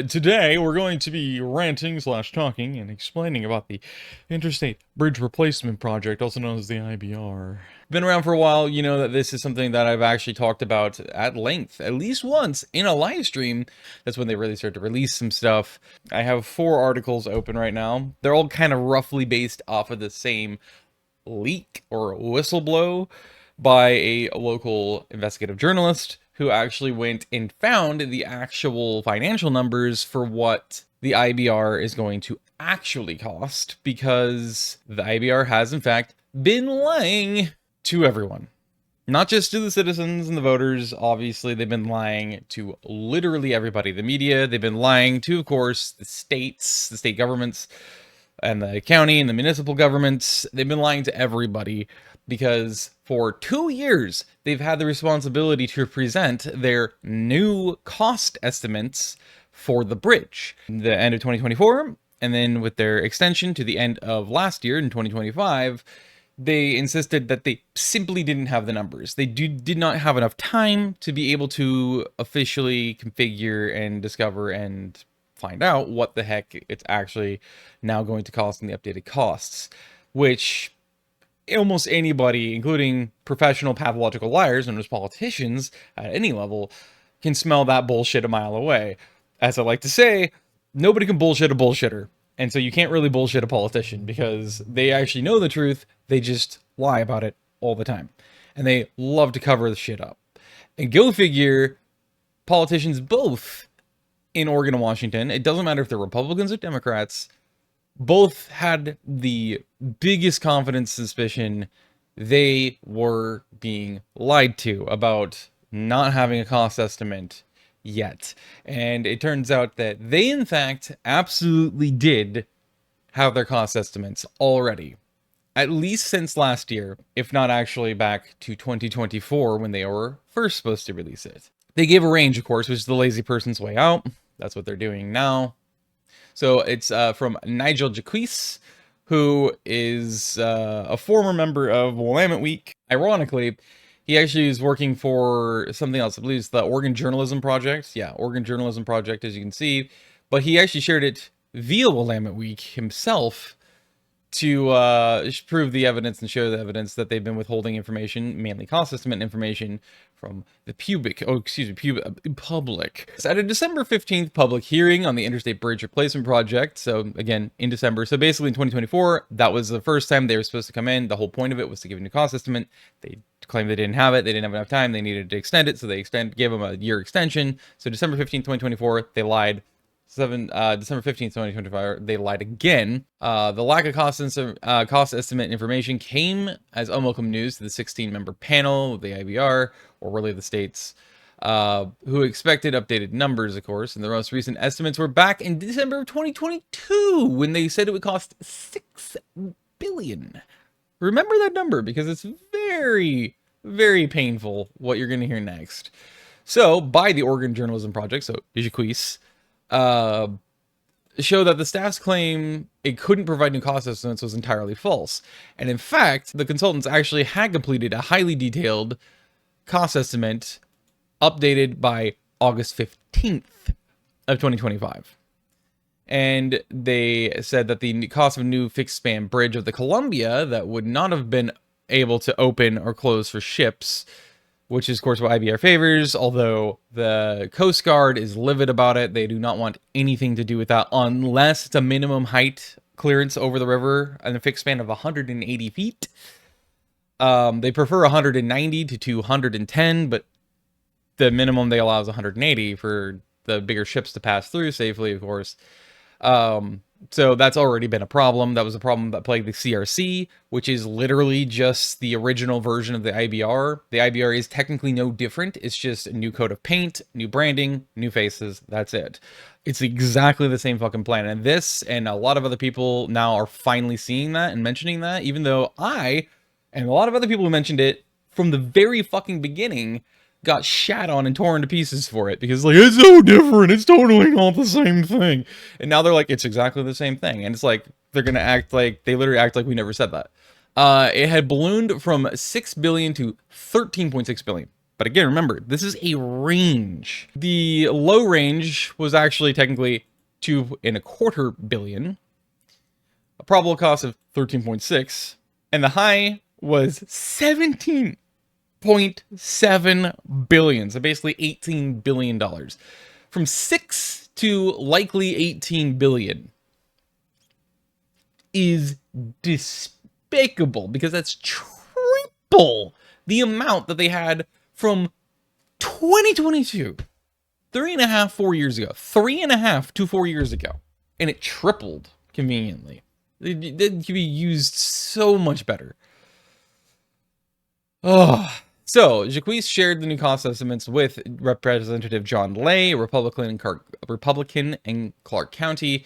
Today, we're going to be ranting slash talking and explaining about the Interstate Bridge Replacement project, also known as the IBR. Been around for a while. You know that this is something that I've actually talked about at length, at least once in a live stream. That's when they really start to release some stuff. I have 4 articles open right now. They're all kind of roughly based off of the same leak or whistleblow by a local investigative journalist who actually went and found the actual financial numbers for what the IBR is going to actually cost, because the IBR has in fact been lying to everyone. Not just to the citizens and the voters, obviously, they've been lying to literally everybody. The media, they've been lying to, of course, the states, the state governments, and the county and the municipal governments. They've been lying to everybody because for 2 years, they've had the responsibility to present their new cost estimates for the bridge. The end of 2024, and then with their extension to the end of last year in 2025, they insisted that they simply didn't have the numbers. They did not have enough time to be able to officially configure and discover and find out what the heck it's actually now going to cost in the updated costs, which almost anybody, including professional pathological liars and as politicians at any level, can smell that bullshit a mile away. As I like to say, nobody can bullshit a bullshitter. And so you can't really bullshit a politician because they actually know the truth. They just lie about it all the time. And they love to cover the shit up. And go figure, politicians both in Oregon and Washington, it doesn't matter if they're Republicans or Democrats, both had the biggest confidence suspicion they were being lied to about not having a cost estimate yet. And it turns out that they, in fact, absolutely did have their cost estimates already. At least since last year, if not actually back to 2024 when they were first supposed to release it. They gave a range, of course, which is the lazy person's way out. That's what they're doing now. So it's from Nigel Jaquise, who is a former member of Willamette Week. Ironically, he actually is working for something else. I believe it's the Oregon Journalism Project. Yeah, Oregon Journalism Project, as you can see. But he actually shared it via Willamette Week himself to prove the evidence and show the evidence that they've been withholding information, mainly cost estimate information, from the public. It's at a December 15th public hearing on the Interstate Bridge Replacement project. So again, in December. So basically in 2024, that was the first time they were supposed to come in. The whole point of it was to give a new cost estimate. They claimed they didn't have it. They didn't have enough time. They needed to extend it. So they gave them a year extension. So December 15th, 2024, they lied. December 15th, 2025, they lied again. The lack of cost estimate information came as unwelcome news to the 16-member panel of the IBR, or really the states, who expected updated numbers, of course. And the most recent estimates were back in December of 2022, when they said it would cost $6 billion. Remember that number, because it's very, very painful what you're going to hear next. So, by the Oregon Journalism Project, so Jaquise, show that the staff's claim it couldn't provide new cost estimates was entirely false. And in fact, the consultants actually had completed a highly detailed cost estimate updated by August 15th of 2025. And they said that the cost of a new fixed span bridge of the Columbia that would not have been able to open or close for ships, which is, of course, what IBR favors, although the Coast Guard is livid about it. They do not want anything to do with that unless it's a minimum height clearance over the river and a fixed span of 180 feet. They prefer 190 to 210, but the minimum they allow is 180 for the bigger ships to pass through safely, of course. So that's already been a problem. That was a problem that plagued the CRC, which is literally just the original version of the IBR. The IBR is technically no different. It's just a new coat of paint, new branding, new faces. That's it. It's exactly the same fucking plan. And this and a lot of other people now are finally seeing that and mentioning that, even though I and a lot of other people who mentioned it from the very fucking beginning got shat on and torn to pieces for it, because like, it's so different, it's totally not the same thing. And now they're like, it's exactly the same thing. And it's like, they're gonna act like, they literally act like we never said that. It had ballooned from 6 billion to 13.6 billion. But again, remember, this is a range. The low range was actually technically 2.25 billion, a probable cost of 13.6, and the high was 17.7 billion. So basically $18 billion. From 6 to likely 18 billion is despicable, because that's triple the amount that they had from 2022, 4 years ago, 3.5 to 4 years ago, and it tripled conveniently. It could be used so much better. Oh, so Jaquise shared the new cost estimates with Representative John Lay, a Republican in Clark County,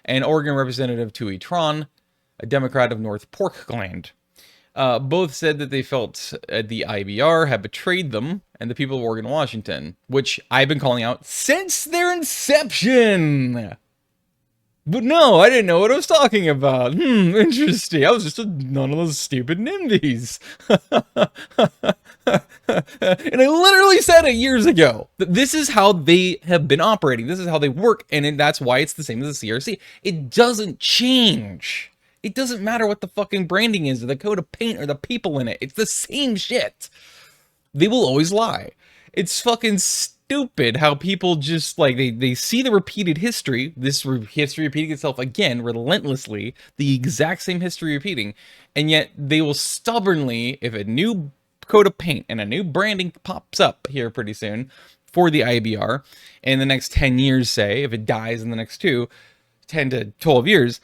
and Oregon Representative Tui Tron, a Democrat of North Portland. Both said that they felt the IBR had betrayed them and the people of Oregon and Washington, which I've been calling out since their inception. But no, I didn't know what I was talking about. Interesting. I was just none of those stupid NIMBYs. And I literally said it years ago. This is how they have been operating. This is how they work, and that's why it's the same as the CRC. It doesn't change. It doesn't matter what the fucking branding is, or the coat of paint, or the people in it. It's the same shit. They will always lie. It's fucking stupid how people just, like, they see the repeated history, history repeating itself again, relentlessly, the exact same history repeating, and yet they will stubbornly, if a new coat of paint and a new branding pops up here pretty soon for the IBR, in the next 10 years, say, if it dies in the next 10 to 12 years,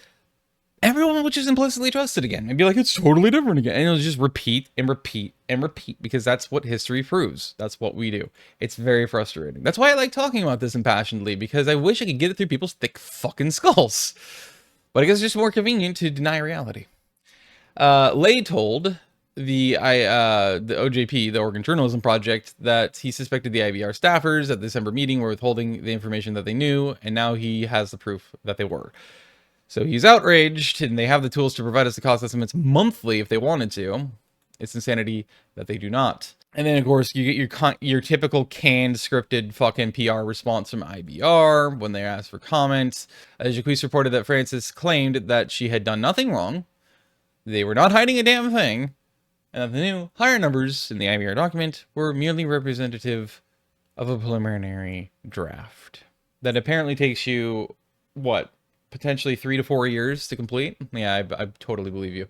everyone will just implicitly trust it again and be like, it's totally different again. And it'll just repeat and repeat and repeat, because that's what history proves. That's what we do. It's very frustrating. That's why I like talking about this impassionedly, because I wish I could get it through people's thick fucking skulls. But I guess it's just more convenient to deny reality. Lay told the OJP, the Oregon Journalism Project, that he suspected the IBR staffers at the December meeting were withholding the information that they knew, and now he has the proof that they were. So he's outraged, and they have the tools to provide us the cost estimates monthly if they wanted to. It's insanity that they do not. And then, of course, you get your typical canned, scripted fucking PR response from IBR when they ask for comments. Jaquise reported that Francis claimed that she had done nothing wrong, they were not hiding a damn thing, and that the new higher numbers in the IBR document were merely representative of a preliminary draft. That apparently takes you, what, potentially 3 to 4 years to complete? Yeah, I totally believe you.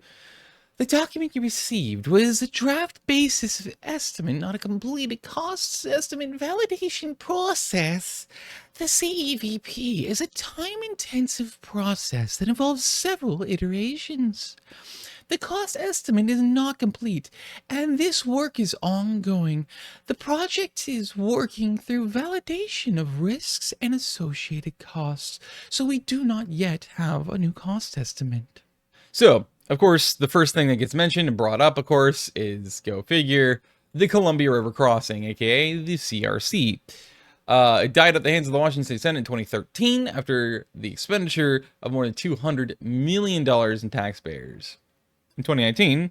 The document you received was a draft basis of estimate, not a completed costs estimate validation process. The CEVP is a time-intensive process that involves several iterations. The cost estimate is not complete, and this work is ongoing. The project is working through validation of risks and associated costs, so we do not yet have a new cost estimate. So, of course, the first thing that gets mentioned and brought up, of course, is, go figure, the Columbia River Crossing, aka the CRC. It died at the hands of the Washington State Senate in 2013 after the expenditure of more than $200 million in taxpayers. In 2019,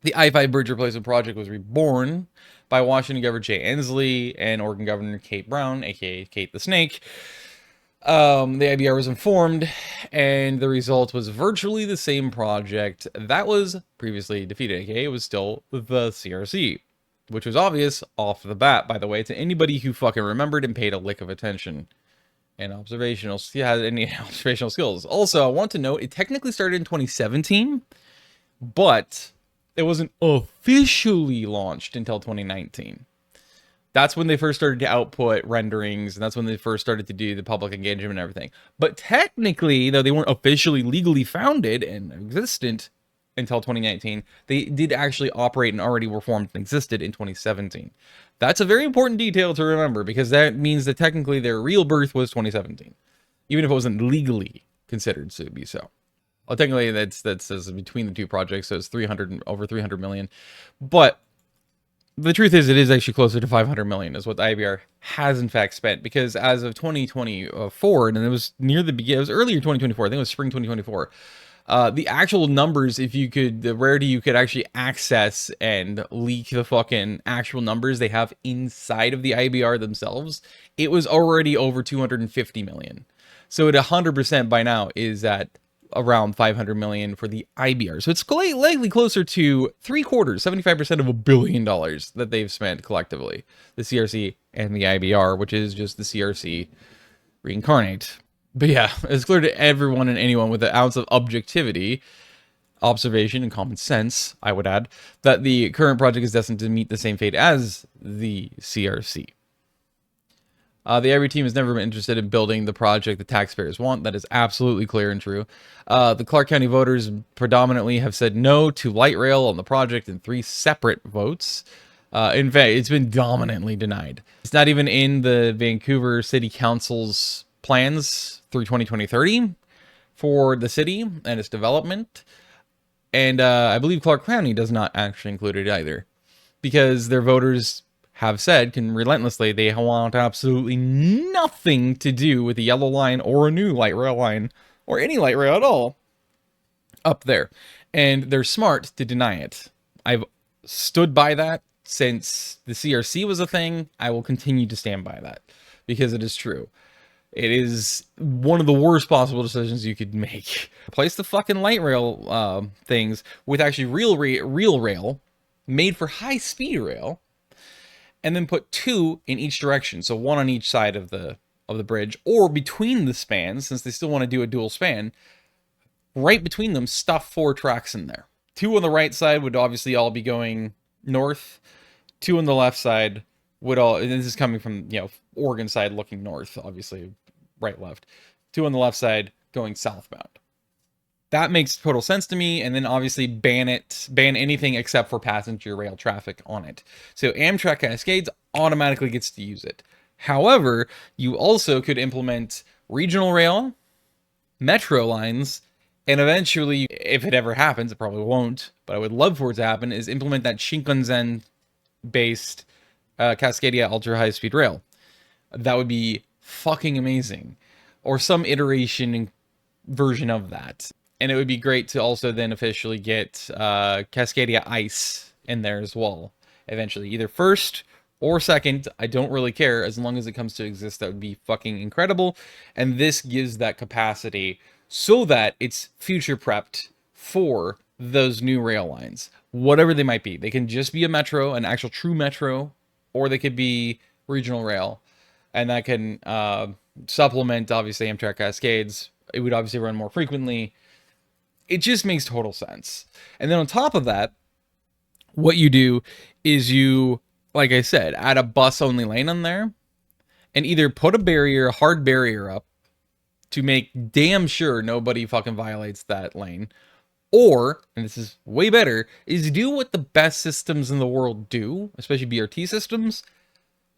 the I-5 Bridge Replacement Project was reborn by Washington Governor Jay Inslee and Oregon Governor Kate Brown, aka Kate the Snake. The IBR was informed, and the result was virtually the same project that was previously defeated, aka it was still the CRC, which was obvious off the bat, by the way, to anybody who fucking remembered and paid a lick of attention and had any observational skills. Also, I want to note, it technically started in 2017, but it wasn't officially launched until 2019. That's when they first started to output renderings, and that's when they first started to do the public engagement and everything. But technically, though they weren't officially legally founded and existent until 2019, they did actually operate and already were formed and existed in 2017. That's a very important detail to remember, because that means that technically their real birth was 2017, even if it wasn't legally considered to be so. Well, technically, that says between the two projects, so it's over 300 million. But the truth is, it is actually closer to 500 million is what the IBR has in fact spent, because as of 2024, and it was near the beginning, it was earlier 2024, I think it was spring 2024, The actual numbers, if you could, the rarity you could actually access and leak the fucking actual numbers they have inside of the IBR themselves, it was already over 250 million. So it 100% by now is at around 500 million for the IBR. So it's likely closer to 3/4, 75% of $1 billion that they've spent collectively, the CRC and the IBR, which is just the CRC reincarnate. But yeah, it's clear to everyone and anyone with an ounce of objectivity, observation, and common sense, I would add, that the current project is destined to meet the same fate as the CRC. The IBR team has never been interested in building the project the taxpayers want. That is absolutely clear and true. The Clark County voters predominantly have said no to light rail on the project in 3 separate votes. In fact, it's been dominantly denied. It's not even in the Vancouver City Council's plans through 2020-30 for the city and its development. And I believe Clark County does not actually include it either, because their voters have said relentlessly they want absolutely nothing to do with the yellow line or a new light rail line or any light rail at all up there. And they're smart to deny it. I've stood by that since the CRC was a thing. I will continue to stand by that because it is true. It is one of the worst possible decisions you could make. Replace the fucking light rail things with actually real rail made for high-speed rail, and then put 2 in each direction, so 1 on each side of the bridge, or between the spans, since they still want to do a dual span. Right between them, stuff 4 tracks in there. 2 on the right side would obviously all be going north. 2 on the left side would all, and this is coming from, you know, Oregon side looking north, obviously, right, left. 2 on the left side going southbound. That makes total sense to me, and then obviously ban anything except for passenger rail traffic on it. So Amtrak Cascades automatically gets to use it. However, you also could implement regional rail, metro lines, and eventually, if it ever happens, it probably won't, but I would love for it to happen, is implement that Shinkansen-based Cascadia ultra high-speed rail. That would be fucking amazing. Or some iteration and version of that. And it would be great to also then officially get Cascadia Ice in there as well. Eventually, either first or second, I don't really care. As long as it comes to exist, that would be fucking incredible. And this gives that capacity so that it's future prepped for those new rail lines. Whatever they might be. They can just be a metro, an actual true metro, or they could be regional rail. And that can supplement, obviously, Amtrak Cascades. It would obviously run more frequently. It just makes total sense. And then on top of that, what you do is you, like I said, add a bus-only lane on there and either put a hard barrier up to make damn sure nobody fucking violates that lane. Or, and this is way better, is do what the best systems in the world do, especially BRT systems.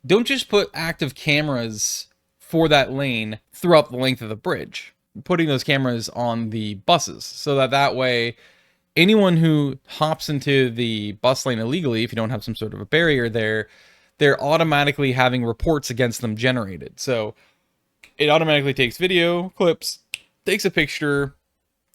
Don't just put active cameras for that lane throughout the length of the bridge. Putting those cameras on the buses so that way anyone who hops into the bus lane illegally, if you don't have some sort of a barrier there, they're automatically having reports against them generated. So it automatically takes video clips, takes a picture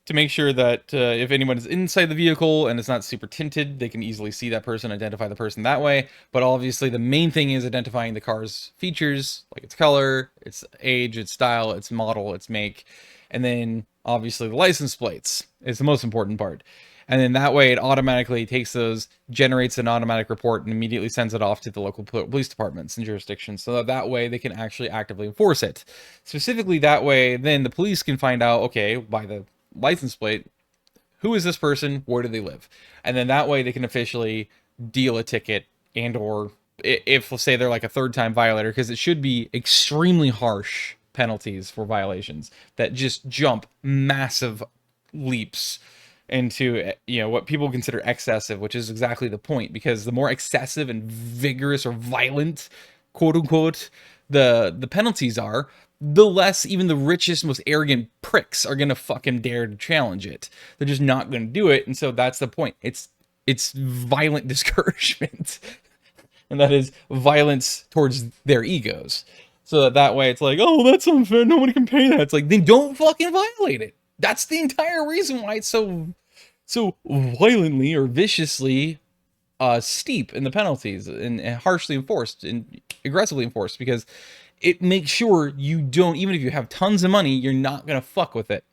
to make sure that if anyone is inside the vehicle and it's not super tinted, they can easily see that person, identify the person that way. But obviously the main thing is identifying the car's features, like its color, its age, its style, its model, its make. And then obviously the license plates is the most important part. And then that way it automatically takes those, generates an automatic report, and immediately sends it off to the local police departments and jurisdictions so that way they can actually actively enforce it. Specifically that way, then the police can find out, okay, by the license plate, who is this person, where do they live, and then that way they can officially deal a ticket, and or if, let's say, they're like a third-time violator, because it should be extremely harsh penalties for violations that just jump massive leaps into, you know, what people consider excessive, which is exactly the point, because the more excessive and vigorous or violent, quote unquote, the penalties are, the less even the richest, most arrogant pricks are going to fucking dare to challenge it. They're just not going to do it. And so that's the point. It's violent discouragement. And that is violence towards their egos. So that way it's like, oh, that's unfair. Nobody can pay that. It's like, then don't fucking violate it. That's the entire reason why it's so violently or viciously steep in the penalties and harshly enforced and aggressively enforced, because it makes sure you don't, even if you have tons of money, you're not going to fuck with it.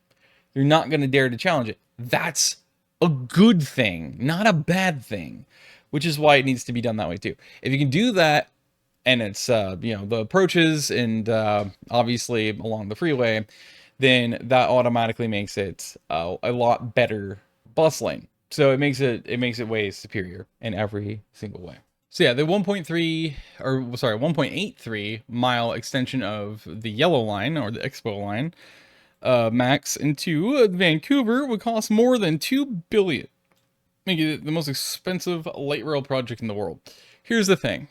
You're not going to dare to challenge it. That's a good thing, not a bad thing, which is why it needs to be done that way too. If you can do that, and it's, you know, the approaches and obviously along the freeway, then that automatically makes it a lot better bus lane. So it makes it way superior in every single way. So yeah, the 1.83 mile extension of the yellow line, or the Expo line, max into Vancouver would cost more than $2 billion, making it the most expensive light rail project in the world. Here's the thing.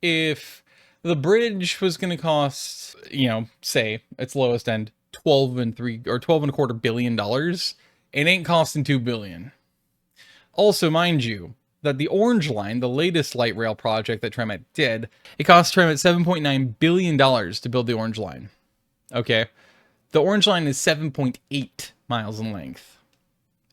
If the bridge was going to cost, you know, say its lowest end, $12.25 billion, it ain't costing $2 billion. Also, mind you, that the Orange Line, the latest light rail project that TriMet did, it cost TriMet $7.9 billion to build the Orange Line. Okay? The Orange Line is 7.8 miles in length.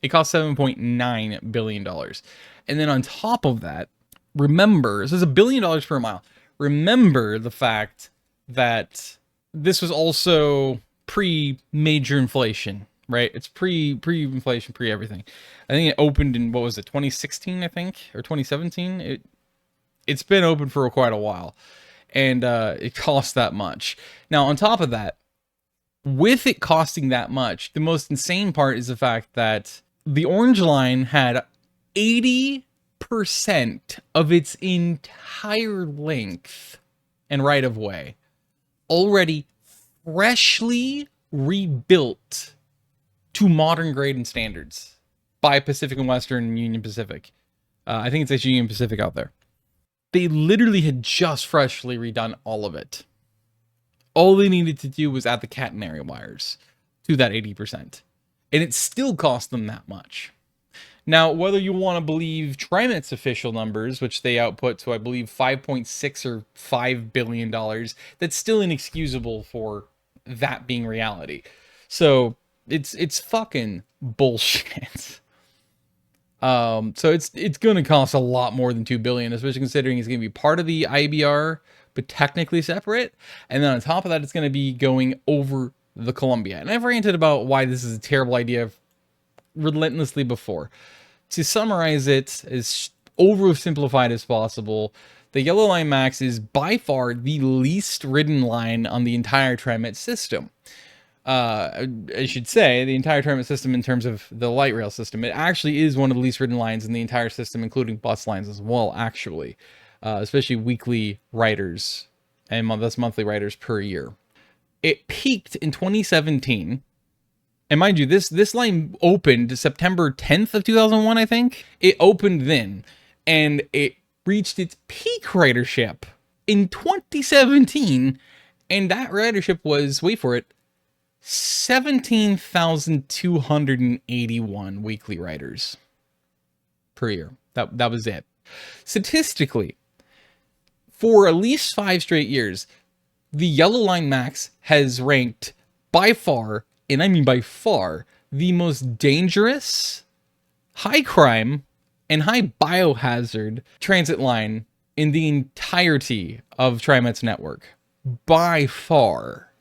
It cost $7.9 billion. And then on top of that, remember, this is $1 billion per mile. Remember the fact that this was also pre-major inflation, right? It's pre-inflation, pre-everything. I think it opened in, what was it, 2016, I think, or 2017? It's been open for quite a while, and it cost that much. Now, on top of that, with it costing that much, the most insane part is the fact that the Orange Line had 80% of its entire length and right-of-way already freshly rebuilt to modern grade and standards by Pacific and Western and Union Pacific. I think it's actually Union Pacific out there. They literally had just freshly redone all of it. All they needed to do was add the catenary wires to that 80%. And it still cost them that much. Now, whether you want to believe TriMet's official numbers, which they output to, I believe, $5.6 or $5 billion, that's still inexcusable for that being reality. So it's fucking bullshit. So it's going to cost a lot more than $2 billion, especially considering it's going to be part of the IBR, but technically separate. And then on top of that, it's going to be going over the Columbia. And I've ranted about why this is a terrible idea relentlessly before. To summarize it as oversimplified as possible, the Yellow Line Max is by far the least ridden line on the entire TriMet system. I should say the entire TriMet system in terms of the light rail system. It actually is one of the least ridden lines in the entire system, including bus lines as well, actually. Especially weekly riders and thus monthly riders per year. It peaked in 2017. And mind you, this line opened September 10th of 2001, I think. It opened then, and it reached its peak ridership in 2017, and that ridership was, wait for it, 17,281 weekly riders per year. That was it. Statistically, for at least 5 straight years, the Yellow Line Max has ranked by far, and I mean by far, the most dangerous, high crime, and high biohazard transit line in the entirety of TriMet's network. By far.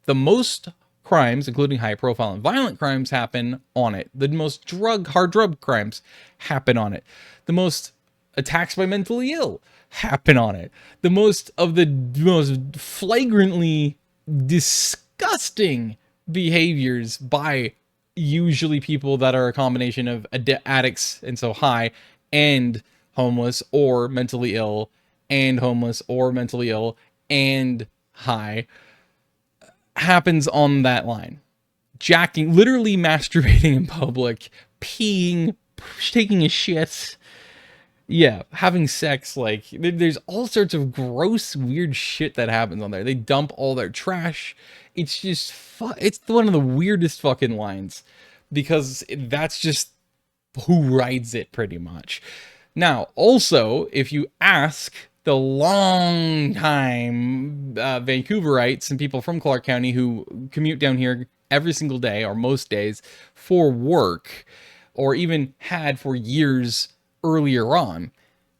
The most crimes, including high profile and violent crimes, happen on it. The most hard drug crimes happen on it. The most attacks by mentally ill happen on it. The most flagrantly disgusting behaviors by usually people that are a combination of addicts and so high and homeless or mentally ill and homeless or mentally ill and high happens on that line. Jacking, literally masturbating in public, peeing, taking a shit. Yeah, having sex, like, there's all sorts of gross, weird shit that happens on there. They dump all their trash. It's just, it's one of the weirdest fucking lines, because that's just who rides it, pretty much. Now, also, if you ask the long-time Vancouverites and people from Clark County who commute down here every single day or most days for work, or even had for years earlier on,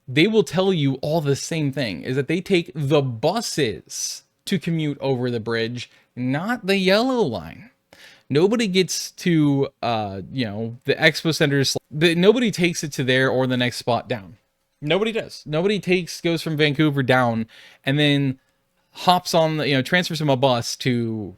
they will tell you all the same thing, is that they take the buses to commute over the bridge, not the yellow line. Nobody gets to, the Expo Centers. Nobody takes it to there or the next spot down. Nobody does. Nobody goes from Vancouver down and then hops on transfers from a bus to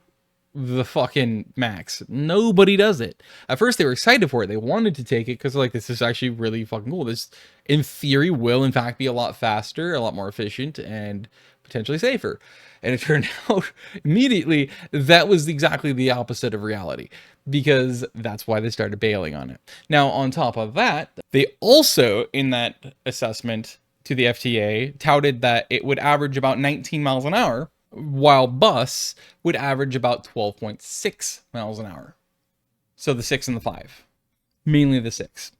the fucking max. Nobody does it. At first they were excited for it. They wanted to take it because like, this is actually really fucking cool. This in theory will in fact be a lot faster, a lot more efficient, and potentially safer. And it turned out immediately that was exactly the opposite of reality, because that's why they started bailing on it. Now, on top of that, they also, in that assessment to the FTA, touted that it would average about 19 miles an hour, while bus would average about 12.6 miles an hour. So the 6 and the 5, mainly the 6.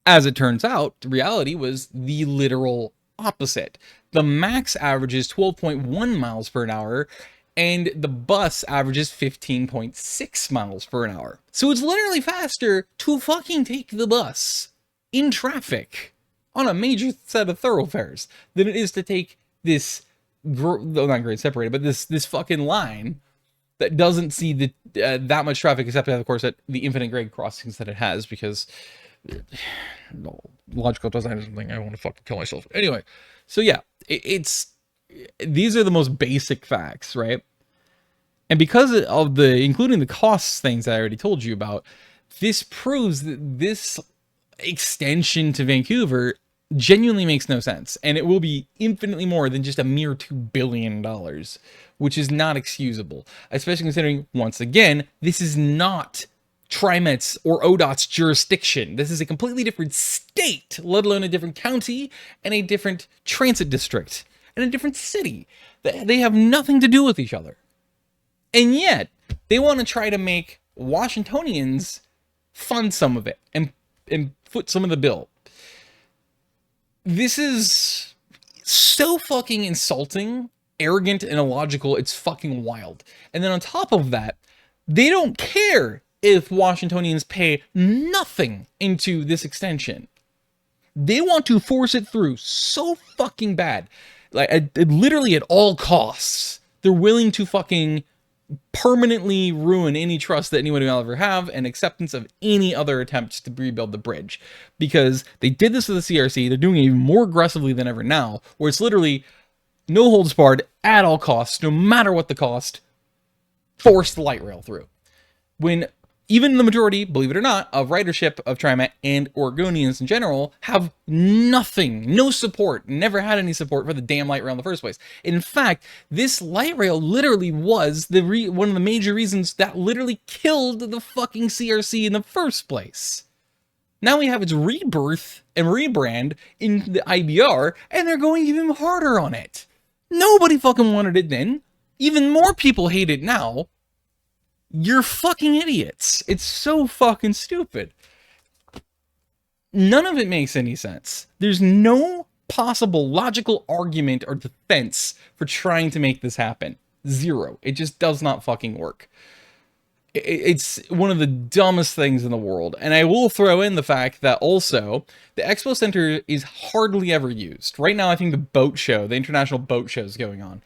As it turns out, the reality was the literal opposite. The max averages 12.1 miles per hour, and the bus averages 15.6 miles per hour. So it's literally faster to fucking take the bus in traffic on a major set of thoroughfares than it is to take this, not grade separated, but this fucking line that doesn't see the that much traffic, except of course at the infinite grade crossings that it has, because logical design is something I want to fucking kill myself. Anyway, so yeah, these are the most basic facts, right? And because of including the costs things that I already told you about, this proves that this extension to Vancouver genuinely makes no sense. And it will be infinitely more than just a mere $2 billion, which is not excusable, especially considering, once again, this is not TriMet's or ODOT's jurisdiction. This is a completely different state, let alone a different county and a different transit district and a different city. They have nothing to do with each other. And yet, they want to try to make Washingtonians fund some of it and foot some of the bill. This is so fucking insulting, arrogant, and illogical, it's fucking wild. And then on top of that, they don't care if Washingtonians pay nothing into this extension. They want to force it through so fucking bad. Like, literally at all costs. They're willing to fucking permanently ruin any trust that anyone will ever have and acceptance of any other attempts to rebuild the bridge. Because they did this with the CRC, they're doing it even more aggressively than ever now, where it's literally no holds barred at all costs, no matter what the cost, force the light rail through. When even the majority, believe it or not, of ridership of TriMet and Oregonians in general have nothing, no support, never had any support for the damn light rail in the first place. In fact, this light rail literally was one of the major reasons that literally killed the fucking CRC in the first place. Now we have its rebirth and rebrand in the IBR, and they're going even harder on it. Nobody fucking wanted it then. Even more people hate it now. You're fucking idiots. It's so fucking stupid. None of it makes any sense. There's no possible logical argument or defense for trying to make this happen. Zero. It just does not fucking work. It's one of the dumbest things in the world. And I will throw in the fact that also the Expo Center is hardly ever used. Right now, I think the International Boat Show is going on.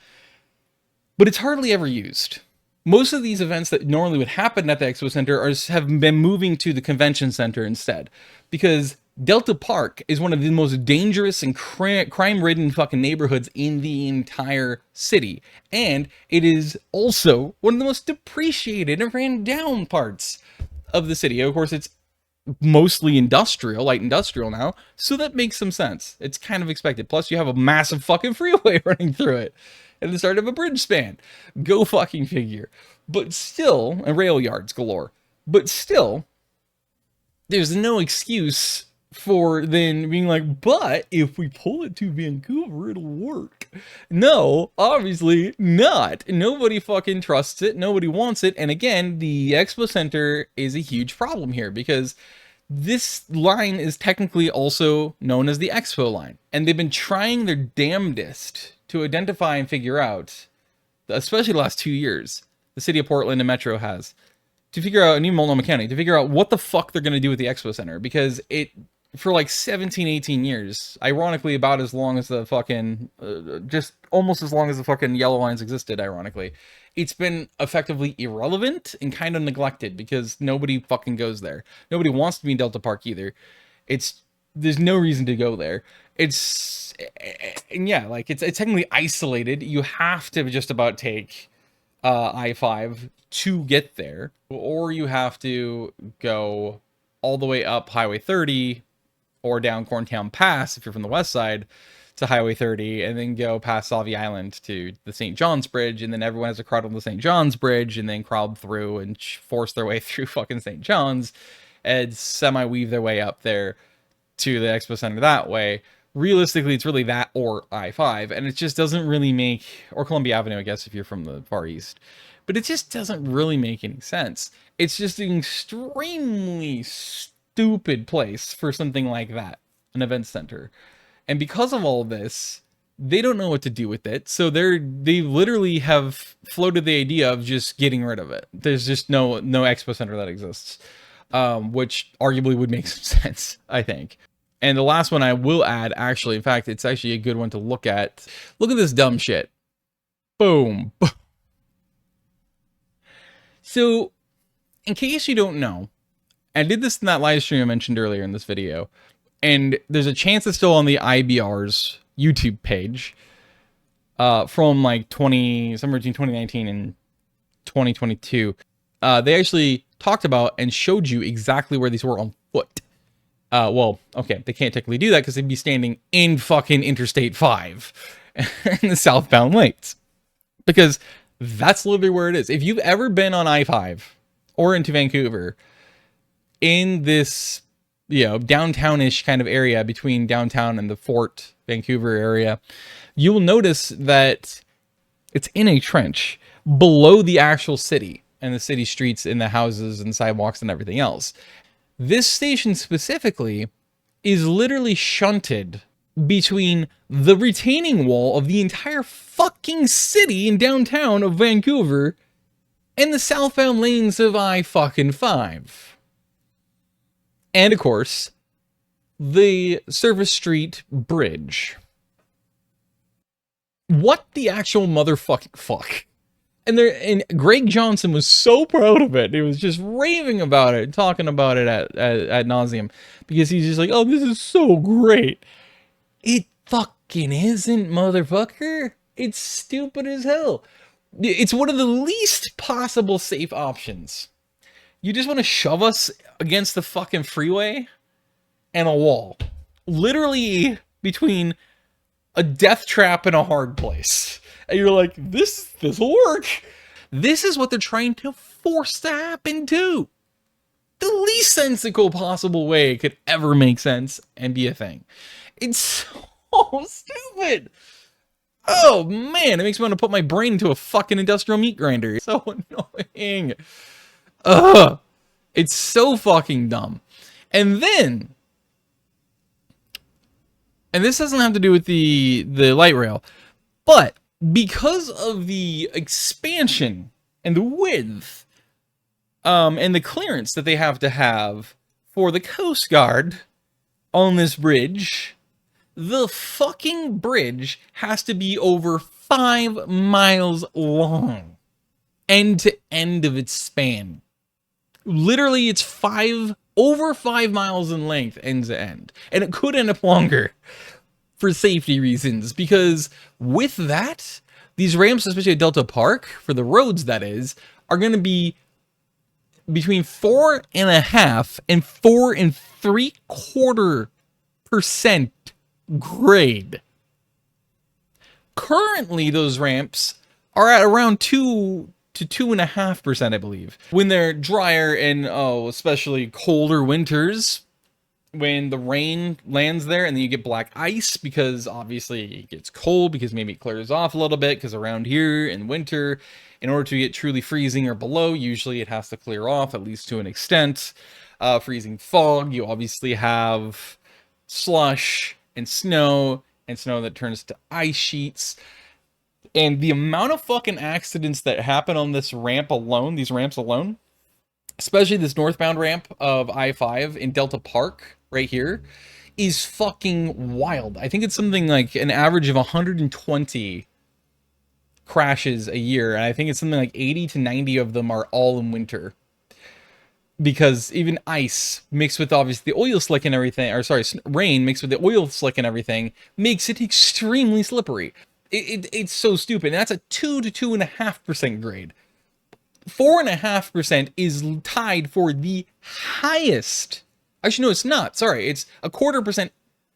But it's hardly ever used. Most of these events that normally would happen at the Expo Center have been moving to the Convention Center instead. Because Delta Park is one of the most dangerous and crime-ridden fucking neighborhoods in the entire city. And it is also one of the most depreciated and ran down parts of the city. Of course, it's mostly industrial, light industrial now, so that makes some sense. It's kind of expected. Plus, you have a massive fucking freeway running through it. At the start of a bridge span. Go fucking figure. But still, and rail yards galore. But still, there's no excuse for then being like, but if we pull it to Vancouver, it'll work. No, obviously not. Nobody fucking trusts it. Nobody wants it. And again, the Expo Center is a huge problem here because this line is technically also known as the Expo line. And they've been trying their damnedest to identify and figure out, especially the last 2 years, the city of Portland and Metro has, to figure out, and even Multnomah County, to figure out what the fuck they're going to do with the Expo Center, because it, for like 17, 18 years, ironically about as long as the fucking, just almost as long as the fucking yellow lines existed, ironically, it's been effectively irrelevant and kind of neglected because nobody fucking goes there. Nobody wants to be in Delta Park either. There's no reason to go there. And yeah, like it's technically isolated. You have to just about take I-5 to get there, or you have to go all the way up Highway 30 or down Corntown Pass if you're from the west side to Highway 30, and then go past Salvie Island to the St. John's Bridge, and then everyone has to crowd on the St. John's Bridge and then crowd through and force their way through fucking St. John's and semi-weave their way up there to the Expo Center that way. Realistically, it's really that or I-5, and it just doesn't really make, or Columbia Avenue, I guess, if you're from the Far East, but it just doesn't really make any sense. It's just an extremely stupid place for something like that, an event center. And because of all of this, they don't know what to do with it, so they literally have floated the idea of just getting rid of it. There's just no Expo Center that exists, which arguably would make some sense, I think. And the last one I will add, actually, in fact, it's actually a good one to look at. Look at this dumb shit. Boom. So, in case you don't know, I did this in that live stream I mentioned earlier in this video, and there's a chance it's still on the IBR's YouTube page from like somewhere between 2019 and 2022. They actually talked about and showed you exactly where these were on foot. Well, okay, they can't technically do that because they'd be standing in fucking Interstate 5 in the southbound lanes. Because that's literally where it is. If you've ever been on I-5 or into Vancouver, in this, downtown-ish kind of area between downtown and the Fort Vancouver area, you will notice that it's in a trench below the actual city and the city streets and the houses and sidewalks and everything else. This station specifically is literally shunted between the retaining wall of the entire fucking city in downtown of Vancouver and the southbound lanes of I-5. And of course, the Service Street Bridge. What the actual motherfucking fuck? And Greg Johnson was so proud of it. He was just raving about it, talking about it at nauseum, because he's just like, oh, this is so great. It fucking isn't, motherfucker. It's stupid as hell. It's one of the least possible safe options. You just want to shove us against the fucking freeway and a wall. Literally between a death trap and a hard place. And you're like, this'll work. This is what they're trying to force to happen too. The least sensical possible way it could ever make sense and be a thing. It's so stupid. Oh man, it makes me want to put my brain into a fucking industrial meat grinder. It's so annoying. Ugh. It's so fucking dumb. And this doesn't have to do with the light rail, but because of the expansion and the width and the clearance that they have to have for the Coast Guard on this bridge, the fucking bridge has to be over 5 miles long, end to end of its span. Literally, it's over 5 miles in length, end to end. And it could end up longer for safety reasons, because with that, these ramps, especially at Delta Park, for the roads that is, are going to be between 4.5% and 4.75% grade. Currently, those ramps are at around 2 to 2.5%, I believe. When they're drier and especially colder winters, when the rain lands there and then you get black ice, because obviously it gets cold, because maybe it clears off a little bit, because around here in winter, in order to get truly freezing or below, usually it has to clear off, at least to an extent. Freezing fog, you obviously have slush and snow that turns to ice sheets. And the amount of fucking accidents that happen on this ramp alone, these ramps alone, especially this northbound ramp of I-5 in Delta Park right here, is fucking wild. I think it's something like an average of 120 crashes a year, and I think it's something like 80 to 90 of them are all in winter. Because even ice mixed with obviously the oil slick and everything, or sorry, rain mixed with the oil slick and everything, makes it extremely slippery. It's so stupid. And that's a 2 to 2.5% grade. 4.5% is tied for the highest. Actually, no, it's not. Sorry, it's a 0.25%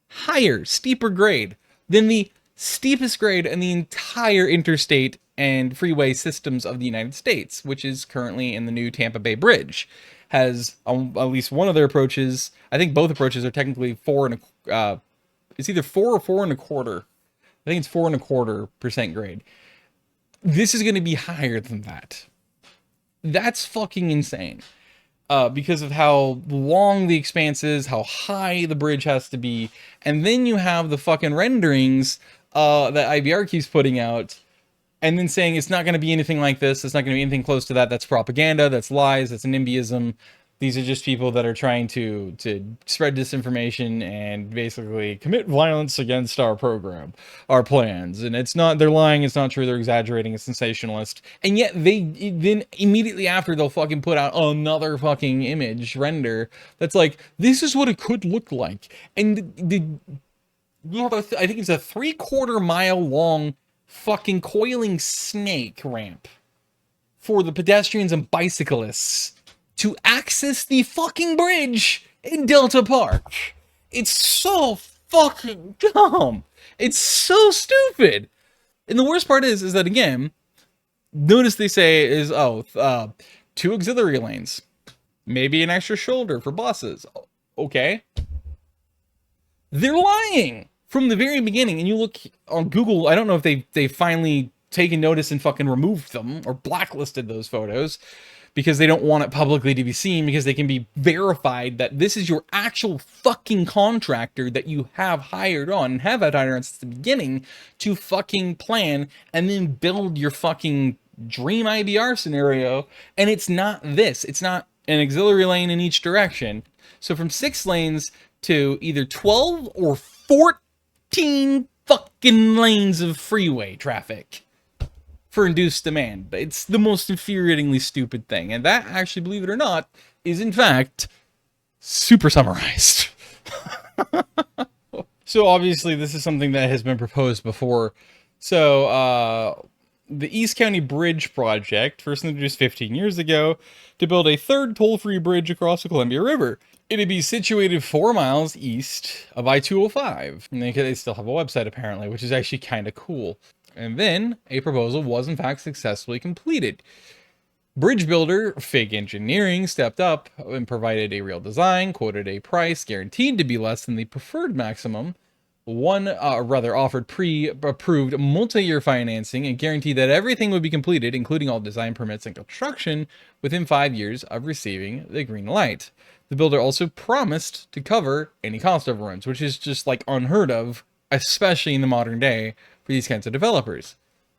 higher, steeper grade than the steepest grade in the entire interstate and freeway systems of the United States, which is currently in the new Tampa Bay Bridge. Has at least one of their approaches. I think both approaches are technically it's either 4 or 4.25. I think it's 4.25% grade. This is going to be higher than that. That's fucking insane. Because of how long the expanse is, how high the bridge has to be, and then you have the fucking renderings that IBR keeps putting out, and then saying it's not going to be anything like this, it's not going to be anything close to that, that's propaganda, that's lies, that's NIMBYism. These are just people that are trying to spread disinformation and basically commit violence against our program, our plans. And it's not, they're lying, it's not true, they're exaggerating, it's sensationalist. And yet then immediately after they'll fucking put out another fucking image render that's like, this is what it could look like. And I think it's a 3/4 mile long fucking coiling snake ramp for the pedestrians and bicyclists to access the fucking bridge in Delta Park. It's so fucking dumb. It's so stupid. And the worst part is that, again, notice they say is, 2 auxiliary lanes. Maybe an extra shoulder for buses. Okay. They're lying from the very beginning. And you look on Google, I don't know if they finally taken notice and fucking removed them or blacklisted those photos because they don't want it publicly to be seen, because they can be verified that this is your actual fucking contractor that you have hired on and have had hired on since the beginning to fucking plan and then build your fucking dream IBR scenario. And it's not this. It's not an auxiliary lane in each direction. So from 6 lanes to either 12 or 14 fucking lanes of freeway traffic for induced demand. It's the most infuriatingly stupid thing. And that, actually, believe it or not, is in fact super summarized. So obviously this is something that has been proposed before. So the East County Bridge Project, first introduced 15 years ago, to build a 3rd toll-free bridge across the Columbia River. It'd be situated 4 miles east of I-205. And they still have a website, apparently, which is actually kind of cool. And then a proposal was in fact successfully completed. Bridge builder Fig Engineering stepped up and provided a real design, quoted a price guaranteed to be less than the preferred maximum, offered pre-approved multi-year financing, and guaranteed that everything would be completed, including all design permits and construction, within 5 years of receiving the green light. The builder also promised to cover any cost overruns, which is just like unheard of, especially in the modern day, for these kinds of developers.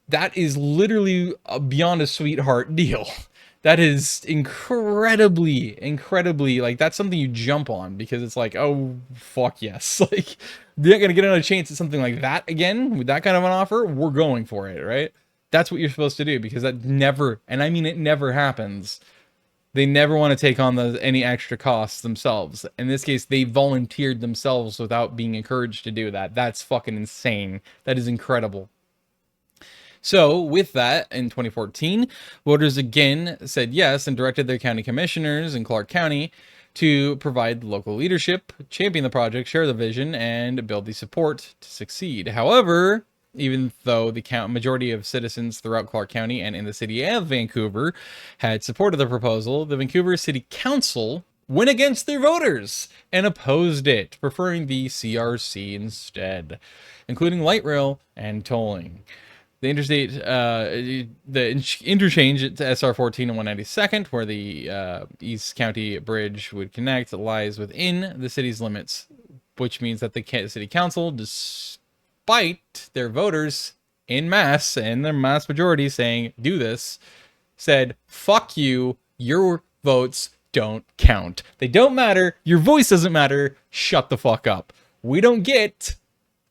That is literally beyond a sweetheart deal. That is incredibly, like, that's something you jump on because it's like, oh, fuck yes. Like, they're not going to get another chance at something like that again with that kind of an offer. We're going for it, right? That's what you're supposed to do, because that never, and I mean it never happens. They never want to take on any extra costs themselves. In this case, they volunteered themselves without being encouraged to do that. That's fucking insane. That is incredible. So with that, in 2014, voters again said yes and directed their county commissioners in Clark County to provide local leadership, champion the project, share the vision, and build the support to succeed. However, even though the majority of citizens throughout Clark County and in the city of Vancouver had supported the proposal, the Vancouver City Council went against their voters and opposed it, preferring the CRC instead, including light rail and tolling. The interstate, the interchange at SR 14 and 192nd, where the East County Bridge would connect, lies within the city's limits, which means that the city council, despite their voters in mass and their mass majority saying do this, said fuck you, your votes don't count. They don't matter. Your voice doesn't matter. Shut the fuck up. We don't get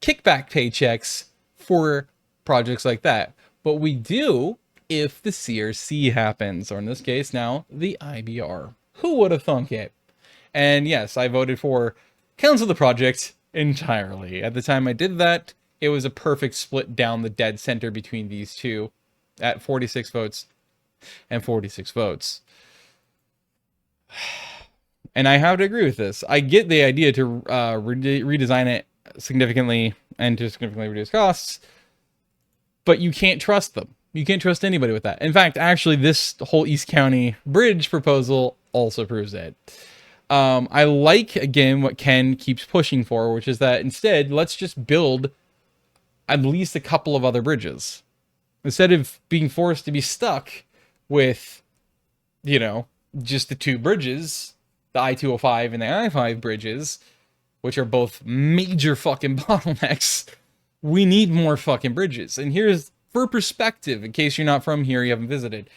kickback paychecks for projects like that. But we do if the CRC happens, or in this case now, the IBR. Who would have thunk it? And yes, I voted for cancel the project entirely. At the time I did that, it was a perfect split down the dead center between these two at 46 votes and 46 votes. And I have to agree with this. I get the idea to redesign it significantly and to significantly reduce costs, but you can't trust them. You can't trust anybody with that. In fact, actually, this whole East County bridge proposal also proves it. I like, again, what Ken keeps pushing for, which is that instead, let's just build at least a couple of other bridges. Instead of being forced to be stuck with, you know, just the two bridges, the I-205 and the I-5 bridges, which are both major fucking bottlenecks. We need more fucking bridges. And here's, for perspective, in case you're not from here, you haven't visited,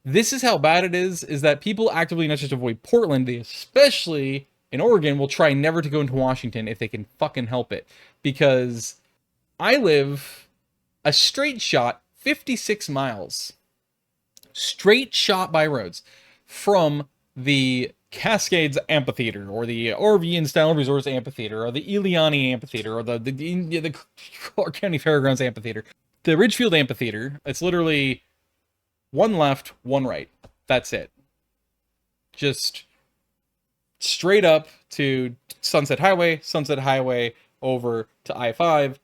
this is how bad it is that people actively not just avoid Portland, they especially in Oregon will try never to go into Washington if they can fucking help it. Because I live a straight shot 56 miles, straight shot by roads, from the Cascades Amphitheater, or the RV and Style Resorts Amphitheater, or the Ileani Amphitheater, or the Clark County Fairgrounds Amphitheater. The Ridgefield Amphitheater, it's literally one left, one right. That's it. Just straight up to Sunset Highway, over to I-5,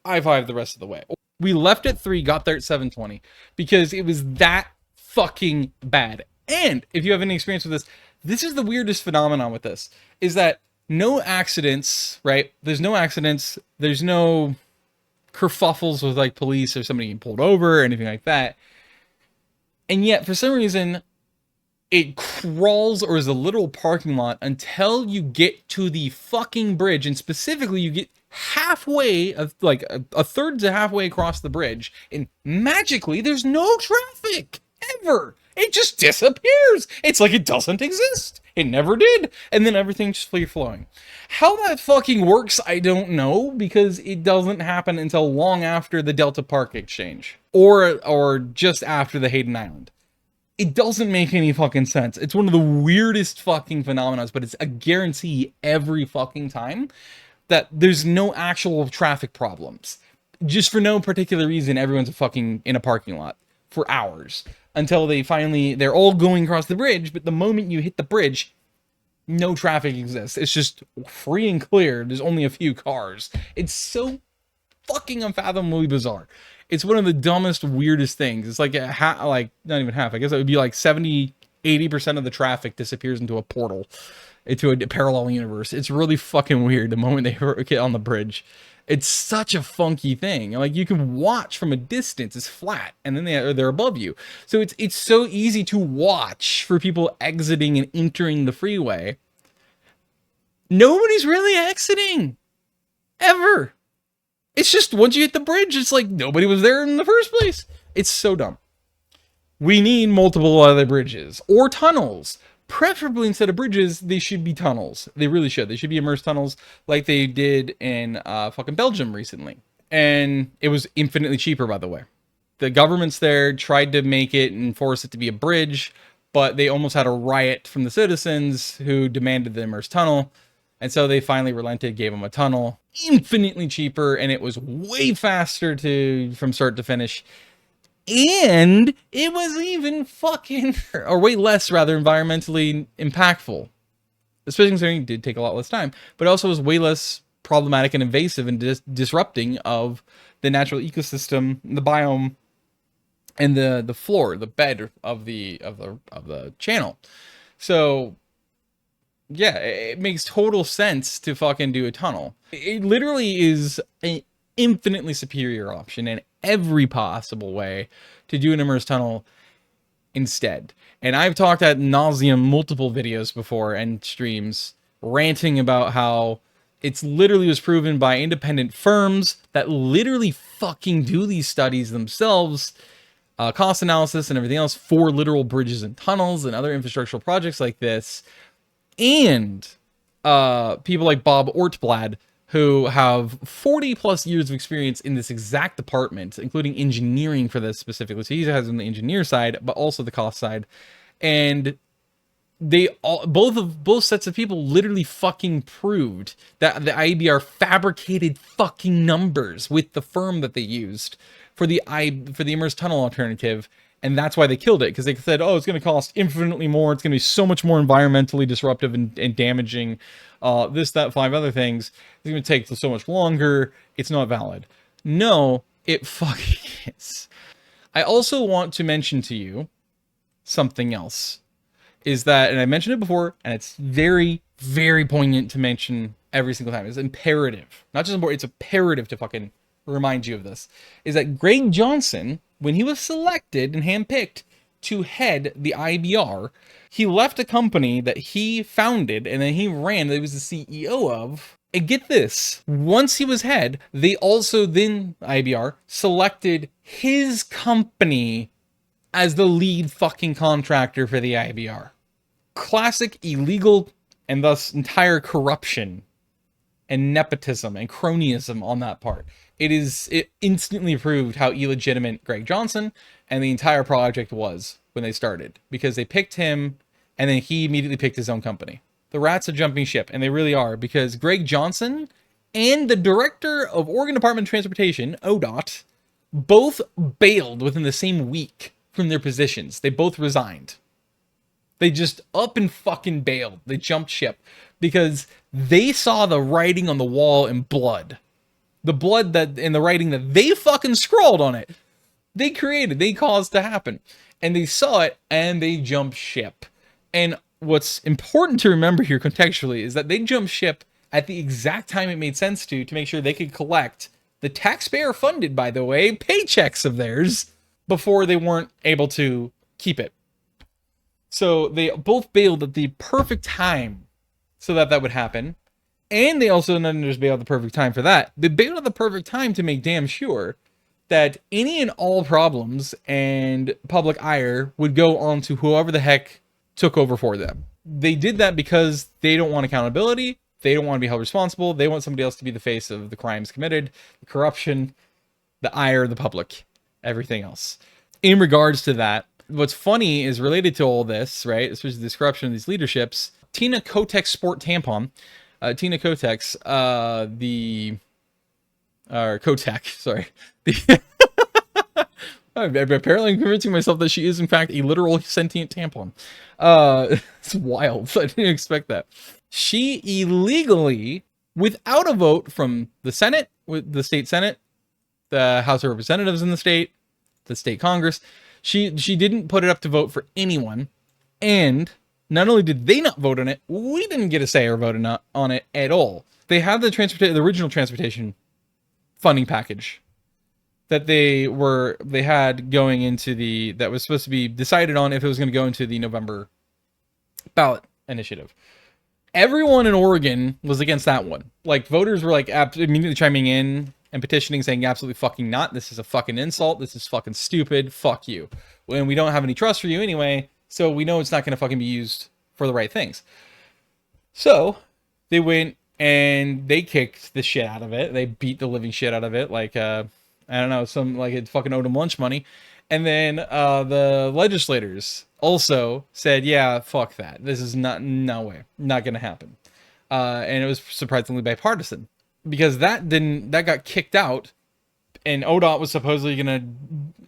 I-5 the rest of the way. We left at 3, got there at 7:20, because it was that fucking bad. And if you have any experience with this, this is the weirdest phenomenon with this, is that no accidents, right? There's no accidents. There's no kerfuffles with like police or somebody getting pulled over or anything like that. And yet, for some reason, it crawls or is a literal parking lot until you get to the fucking bridge. And specifically, you get halfway, of like a third to halfway across the bridge. And magically, there's no traffic ever. It just disappears. It's like it doesn't exist. It never did. And then everything's free flowing. How that fucking works, I don't know, because it doesn't happen until long after the Delta Park exchange. Or just after the Hayden Island. It doesn't make any fucking sense. It's one of the weirdest fucking phenomena, but it's a guarantee every fucking time that there's no actual traffic problems. Just for no particular reason, everyone's fucking in a parking lot for hours. Until they're all going across the bridge, but the moment you hit the bridge, no traffic exists. It's just free and clear. There's only a few cars. It's so fucking unfathomably bizarre. It's one of the dumbest, weirdest things. It's like not even half. I guess it would be like 70-80% of the traffic disappears into a portal, into a parallel universe. It's really fucking weird the moment they get on the bridge. It's such a funky thing. Like, you can watch from a distance, it's flat, and then they're above you. So it's so easy to watch for people exiting and entering the freeway. Nobody's really exiting. Ever. It's just, once you hit the bridge, it's like nobody was there in the first place. It's so dumb. We need multiple other bridges. Or tunnels. Preferably, instead of bridges, they should be tunnels. They really should. They should be immersed tunnels like they did in fucking Belgium recently. And it was infinitely cheaper, by the way. The governments there tried to make it and force it to be a bridge, but they almost had a riot from the citizens who demanded the immersed tunnel. And so they finally relented, gave them a tunnel. Infinitely cheaper, and it was way faster from start to finish. And it was even or way less, rather, environmentally impactful. Especially considering it did take a lot less time. But it also was way less problematic and invasive and disrupting of the natural ecosystem, the biome, and the floor, the bed of the channel. So, yeah, it makes total sense to fucking do a tunnel. It literally is an infinitely superior option in every possible way to do an immersed tunnel instead. And I've talked ad nauseum multiple videos before and streams ranting about how it's literally was proven by independent firms that literally fucking do these studies themselves cost analysis and everything else for literal bridges and tunnels and other infrastructural projects like this. And people like Bob Ortblad, who have 40 plus years of experience in this exact department, including engineering for this specifically. So he has on the engineer side, but also the cost side. And they all, both sets of people literally fucking proved that the IBR fabricated fucking numbers with the firm that they used for the immersed tunnel alternative. And that's why they killed it, because they said, oh, it's going to cost infinitely more. It's going to be so much more environmentally disruptive and damaging. This, that, 5 other things. It's going to take so much longer. It's not valid. No, it fucking is. I also want to mention to you something else. Is that, and I mentioned it before, and it's very, very poignant to mention every single time. It's imperative. Not just important, it's imperative to fucking remind you of this. Is that Greg Johnson, when he was selected and handpicked to head the IBR, he left a company that he founded and then he ran, that he was the CEO of. And get this, once he was head, they also then, IBR, selected his company as the lead fucking contractor for the IBR. Classic illegal and thus entire corruption and nepotism and cronyism on that part. It instantly proved how illegitimate Greg Johnson and the entire project was when they started, because they picked him and then he immediately picked his own company. The rats are jumping ship, and they really are, because Greg Johnson and the director of Oregon Department of Transportation, ODOT, both bailed within the same week from their positions. They both resigned. They just up and fucking bailed. They jumped ship because they saw the writing on the wall in blood. The blood that in the writing that they fucking scrawled on it. They created, they caused to happen. And they saw it and they jumped ship. And what's important to remember here contextually is that they jumped ship at the exact time it made sense to make sure they could collect the taxpayer funded, by the way, paychecks of theirs before they weren't able to keep it. So they both bailed at the perfect time so that that would happen. And they also not just bailed at the perfect time for that. They bailed at the perfect time to make damn sure that any and all problems and public ire would go on to whoever the heck took over for them. They did that because they don't want accountability. They don't want to be held responsible. They want somebody else to be the face of the crimes committed, the corruption, the ire of the public, everything else. In regards to that, what's funny is related to all this, right? Especially the corruption of these leaderships. Tina Kotek Sport Tampon. Tina Kotek's, Kotek, sorry. Apparently I'm convincing myself that she is in fact a literal sentient tampon. It's wild. I didn't expect that. She illegally, without a vote from the Senate, with the state Senate, the House of Representatives in the state Congress, she didn't put it up to vote for anyone. And not only did they not vote on it, we didn't get a say or vote on it at all. They had the original transportation funding package that they had going into that was supposed to be decided on if it was going to go into the November ballot initiative. Everyone in Oregon was against that one. Like, voters were like immediately chiming in and petitioning, saying absolutely fucking not. This is a fucking insult. This is fucking stupid. Fuck you. And we don't have any trust for you anyway, so we know it's not going to fucking be used for the right things. So they went and they kicked the shit out of it. They beat the living shit out of it. Like, I don't know, it fucking owed them lunch money. And then the legislators also said, yeah, fuck that. This is no way. Not going to happen. And it was surprisingly bipartisan, because that got kicked out, and ODOT was supposedly going to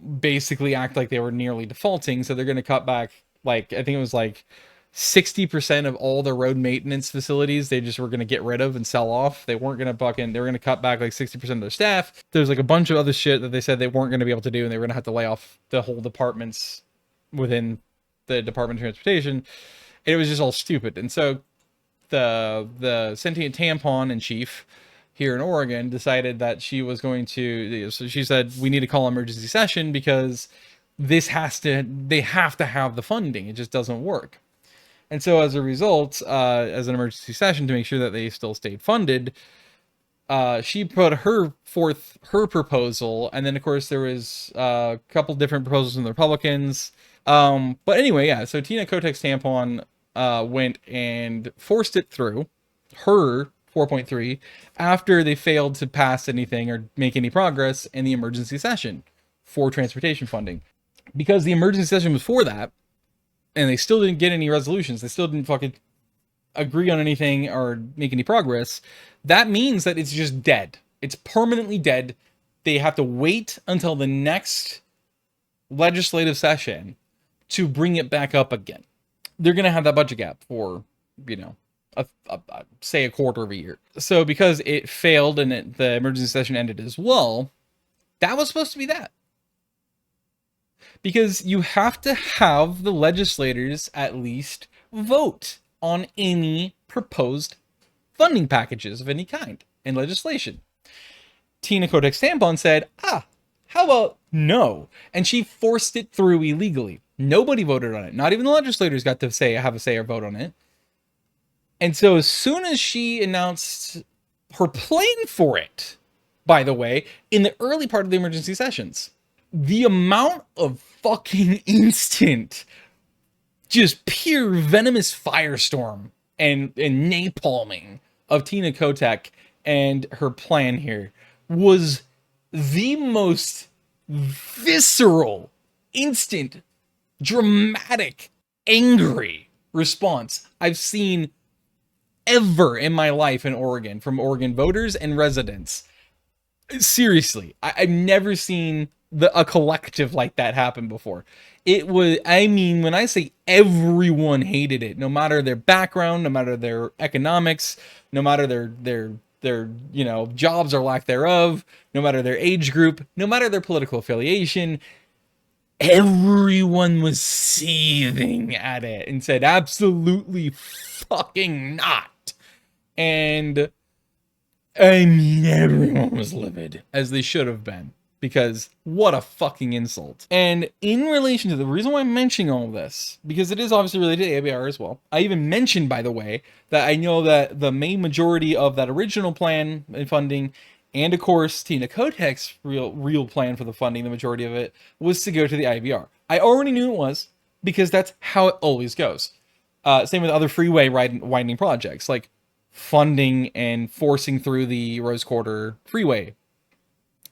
basically act like they were nearly defaulting. So they're going to cut back, like, I think it was like 60% of all the road maintenance facilities they just were going to get rid of and sell off. They weren't going to they were going to cut back like 60% of their staff. There's like a bunch of other shit that they said they weren't going to be able to do, and they were going to have to lay off the whole departments within the Department of Transportation. And it was just all stupid. And so the sentient tampon in chief here in Oregon decided that she was going to, so she said, we need to call emergency session because they have to have the funding. It just doesn't work. And so as a result, as an emergency session to make sure that they still stayed funded, she put forth her proposal, and then of course there was a couple different proposals from the Republicans. But anyway, yeah. So Tina Kotek's tampon went and forced it through her 4.3 after they failed to pass anything or make any progress in the emergency session for transportation funding. Because the emergency session was for that, and they still didn't get any resolutions. They still didn't fucking agree on anything or make any progress. That means that it's just dead. It's permanently dead. They have to wait until the next legislative session to bring it back up again. They're going to have that budget gap for, you know, say a quarter of a year. So because it failed and the emergency session ended as well, that was supposed to be that. Because you have to have the legislators at least vote on any proposed funding packages of any kind in legislation. Tina Kotek's tampon said, how about no? And she forced it through illegally. Nobody voted on it. Not even the legislators got to have a say or vote on it. And so as soon as she announced her plan for it, by the way, in the early part of the emergency sessions, the amount of fucking instant, just pure venomous firestorm and napalming of Tina Kotek and her plan here was the most visceral, instant, dramatic, angry response I've seen ever in my life in Oregon, from Oregon voters and residents. Seriously, I've never seen a collective like that happen before. It was, I mean, when I say everyone hated it, no matter their background, no matter their economics, no matter their you know, jobs or lack thereof, no matter their age group, no matter their political affiliation, everyone was seething at it and said, absolutely fucking not. And I mean, everyone was livid, as they should have been, because what a fucking insult. And in relation to the reason why I'm mentioning all of this, because it is obviously related to IBR as well. I even mentioned, by the way, that I know that the main majority of that original plan and funding, and of course Tina Kotek's real plan for the funding, the majority of it, was to go to the IBR. I already knew it was, because that's how it always goes. Same with other freeway widening projects, like funding and forcing through the Rose Quarter freeway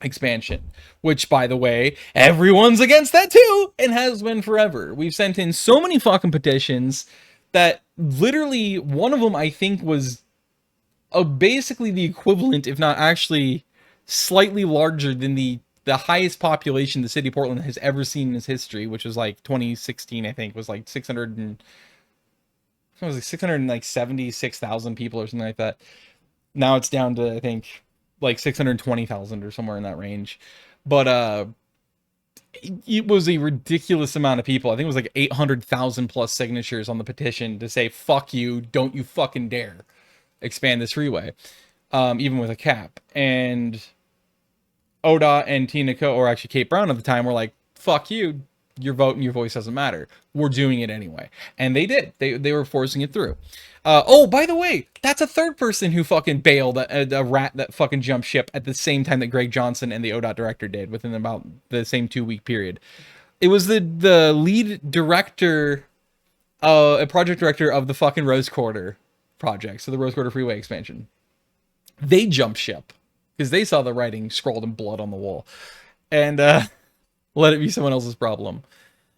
expansion, which, by the way, everyone's against that too, and has been forever. We've sent in so many fucking petitions that literally one of them, I think, was basically the equivalent, if not actually slightly larger than the highest population the city of Portland has ever seen in its history, which was like 2016, I think, was like 676,000 people or something like that. Now it's down to, I think, like 620,000 or somewhere in that range. But it was a ridiculous amount of people. I think it was like 800,000 plus signatures on the petition to say, fuck you, don't you fucking dare expand this freeway, even with a cap. And ODOT and or actually Kate Brown at the time, were like, fuck you, your vote and your voice doesn't matter. We're doing it anyway. And they did. They were forcing it through. Oh, by the way, that's a third person who fucking bailed, a rat that fucking jumped ship at the same time that Greg Johnson and the ODOT director did, within about the same 2-week period. It was the lead director, a project director of the fucking Rose Quarter project, so the Rose Quarter freeway expansion. They jumped ship because they saw the writing scrawled in blood on the wall. And let it be someone else's problem.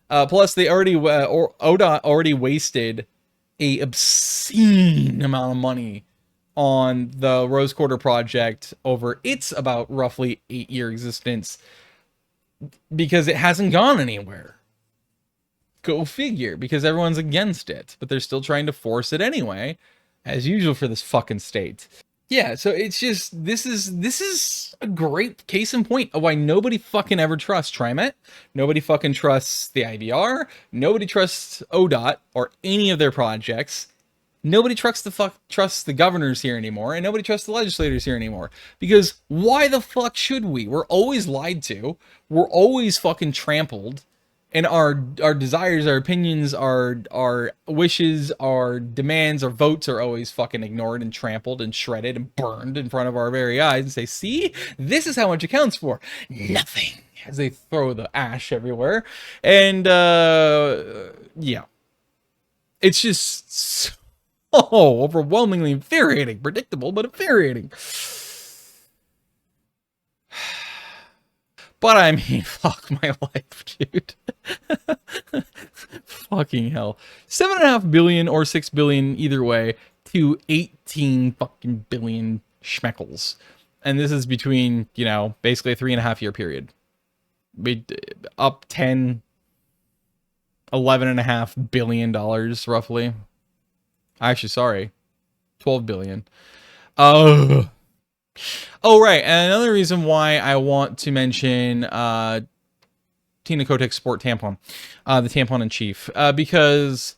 Plus, they already ODOT already wasted a obscene amount of money on the Rose Quarter project over its about roughly 8-year existence, because it hasn't gone anywhere. Go figure, because everyone's against it, but they're still trying to force it anyway, as usual for this fucking state. Yeah, so it's just, this is a great case in point of why nobody fucking ever trusts TriMet. Nobody fucking trusts the IBR. Nobody trusts ODOT or any of their projects. Nobody trusts the governors here anymore, and nobody trusts the legislators here anymore. Because why the fuck should we? We're always lied to. We're always fucking trampled. And our desires, our opinions, our wishes, our demands, our votes are always fucking ignored and trampled and shredded and burned in front of our very eyes and say, see, this is how much it counts for. Nothing. As they throw the ash everywhere. And yeah. It's just so overwhelmingly infuriating. Predictable, but infuriating. But I mean, fuck my life, dude. Fucking hell. 7.5 billion or 6 billion, either way, to 18 fucking billion schmeckles. And this is between, you know, basically a 3.5 year period. Up 10, $11.5 billion, roughly. Actually, sorry. 12 billion. Oh, right. And another reason why I want to mention Tina Kotek Sport Tampon, the tampon in chief, because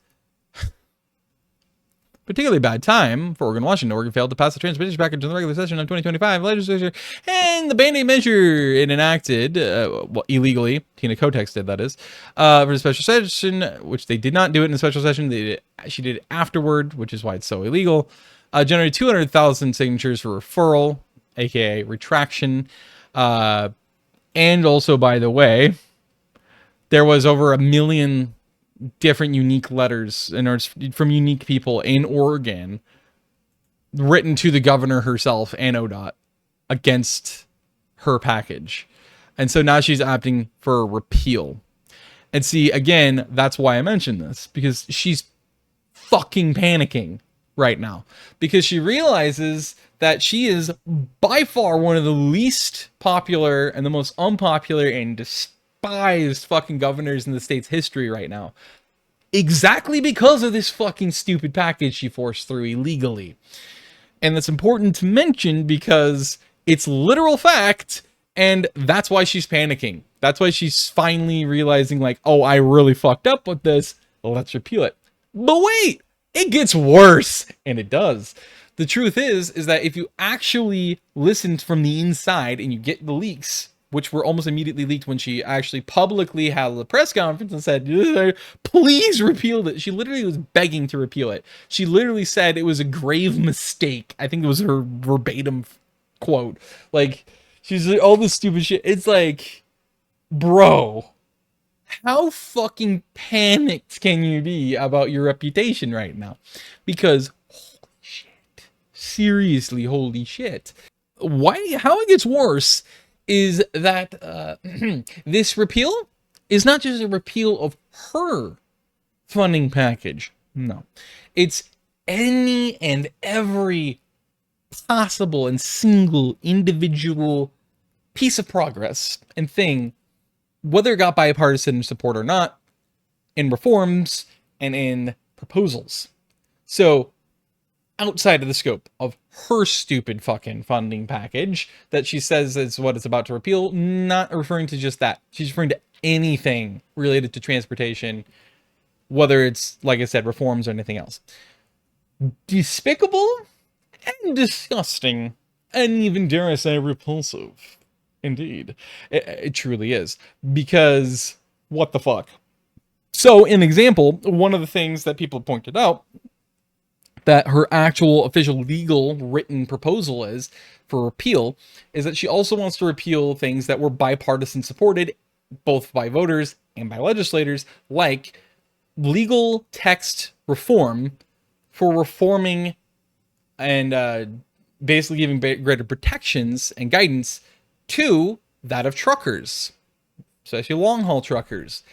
particularly bad time for Oregon, Washington. Oregon failed to pass the transportation package in the regular session of 2025 legislature, and the Band-Aid measure it enacted, well, illegally, Tina Kotek did, that is, for the special session, which they did not do it in the special session. She did it afterward, which is why it's so illegal. Generated 200,000 signatures for referral, aka retraction, and also, by the way, there was over 1 million different unique letters from unique people in Oregon written to the governor herself and ODOT against her package. And so now she's opting for a repeal. And see, again, that's why I mentioned this, because she's fucking panicking right now, because she realizes that she is by far one of the least popular and the most unpopular and despised fucking governors in the state's history right now. Exactly because of this fucking stupid package she forced through illegally. And that's important to mention because it's literal fact, and that's why she's panicking. That's why she's finally realizing, like, oh, I really fucked up with this. Well, let's repeal it. But wait! It gets worse, and it does. The truth is that if you actually listened from the inside and you get the leaks, which were almost immediately leaked when she actually publicly had a press conference and said, please repeal it. She literally was begging to repeal it. She literally said it was a grave mistake. I think it was her verbatim quote. Like, she's like, all this stupid shit. It's like, bro, how fucking panicked can you be about your reputation right now? Because, holy shit, seriously, holy shit. How it gets worse is that this repeal is not just a repeal of her funding package. No, it's any and every possible and single individual piece of progress and thing, whether it got bipartisan support or not, in reforms and in proposals. So, outside of the scope of her stupid fucking funding package that she says is what it's about to repeal, not referring to just that. She's referring to anything related to transportation, whether it's, like I said, reforms or anything else. Despicable and disgusting, and even, dare I say, repulsive. Indeed. It truly is. Because, what the fuck? So, an example, one of the things that people pointed out that her actual official legal written proposal is for repeal is that she also wants to repeal things that were bipartisan supported, both by voters and by legislators, like legal text reform for reforming and basically giving greater protections and guidance to that of truckers, especially long-haul truckers.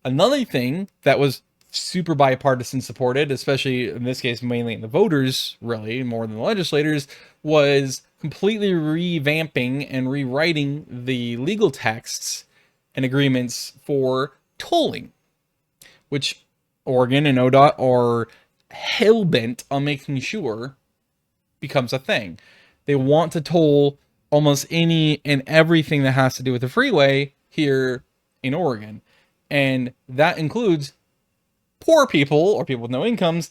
Another thing that was super bipartisan supported, especially in this case, mainly in the voters, really, more than the legislators, was completely revamping and rewriting the legal texts and agreements for tolling, which Oregon and ODOT are hell-bent on making sure becomes a thing. They want to toll almost any and everything that has to do with the freeway here in Oregon. And that includes poor people or people with no incomes,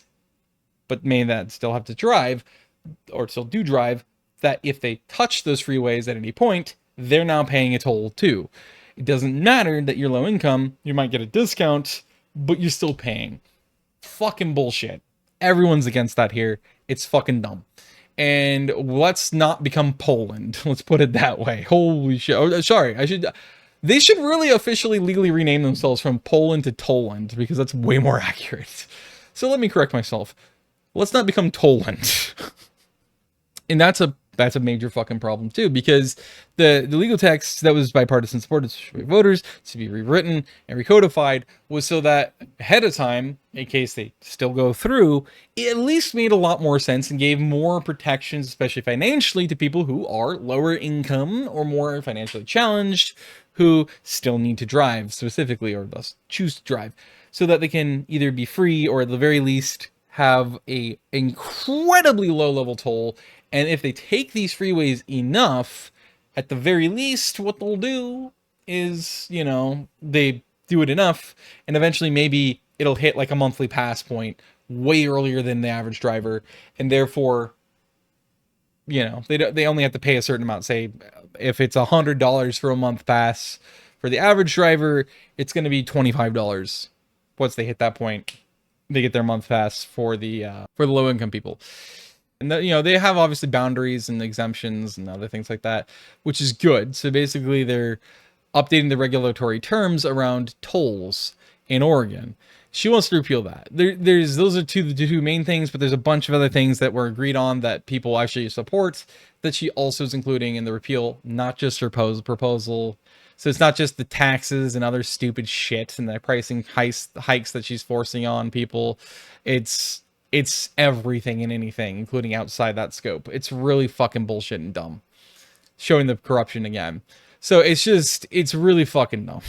but may that still have to drive or still do drive, that if they touch those freeways at any point, they're now paying a toll too. It doesn't matter that you're low income. You might get a discount, but you're still paying. Fucking bullshit. Everyone's against that here. It's fucking dumb. And let's not become Poland. Let's put it that way. Holy shit. Oh, sorry, they should really officially legally rename themselves from Poland to Toland, because that's way more accurate. So let me correct myself. Let's not become Toland. And that's a major fucking problem too, because the legal text that was bipartisan supported by voters to be rewritten and recodified was so that ahead of time, in case they still go through, it at least made a lot more sense and gave more protections, especially financially, to people who are lower income or more financially challenged, who still need to drive specifically, or thus choose to drive, so that they can either be free or at the very least have a incredibly low level toll. And if they take these freeways enough, at the very least, what they'll do is, you know, they do it enough, and eventually maybe it'll hit like a monthly pass point way earlier than the average driver, and therefore, you know, they only have to pay a certain amount. Say, if it's $100 for a month pass for the average driver, it's going to be $25 once they hit that point. They get their month pass for the low income people. And you know, they have obviously boundaries and exemptions and other things like that, which is good. So basically they're updating the regulatory terms around tolls in Oregon. She wants to repeal that. Those are the two main things, but there's a bunch of other things that were agreed on that people actually support that she also is including in the repeal, not just her proposal. So it's not just the taxes and other stupid shit and the pricing hikes that she's forcing on people. It's everything and anything, including outside that scope. It's really fucking bullshit and dumb. Showing the corruption again. So it's really fucking dumb.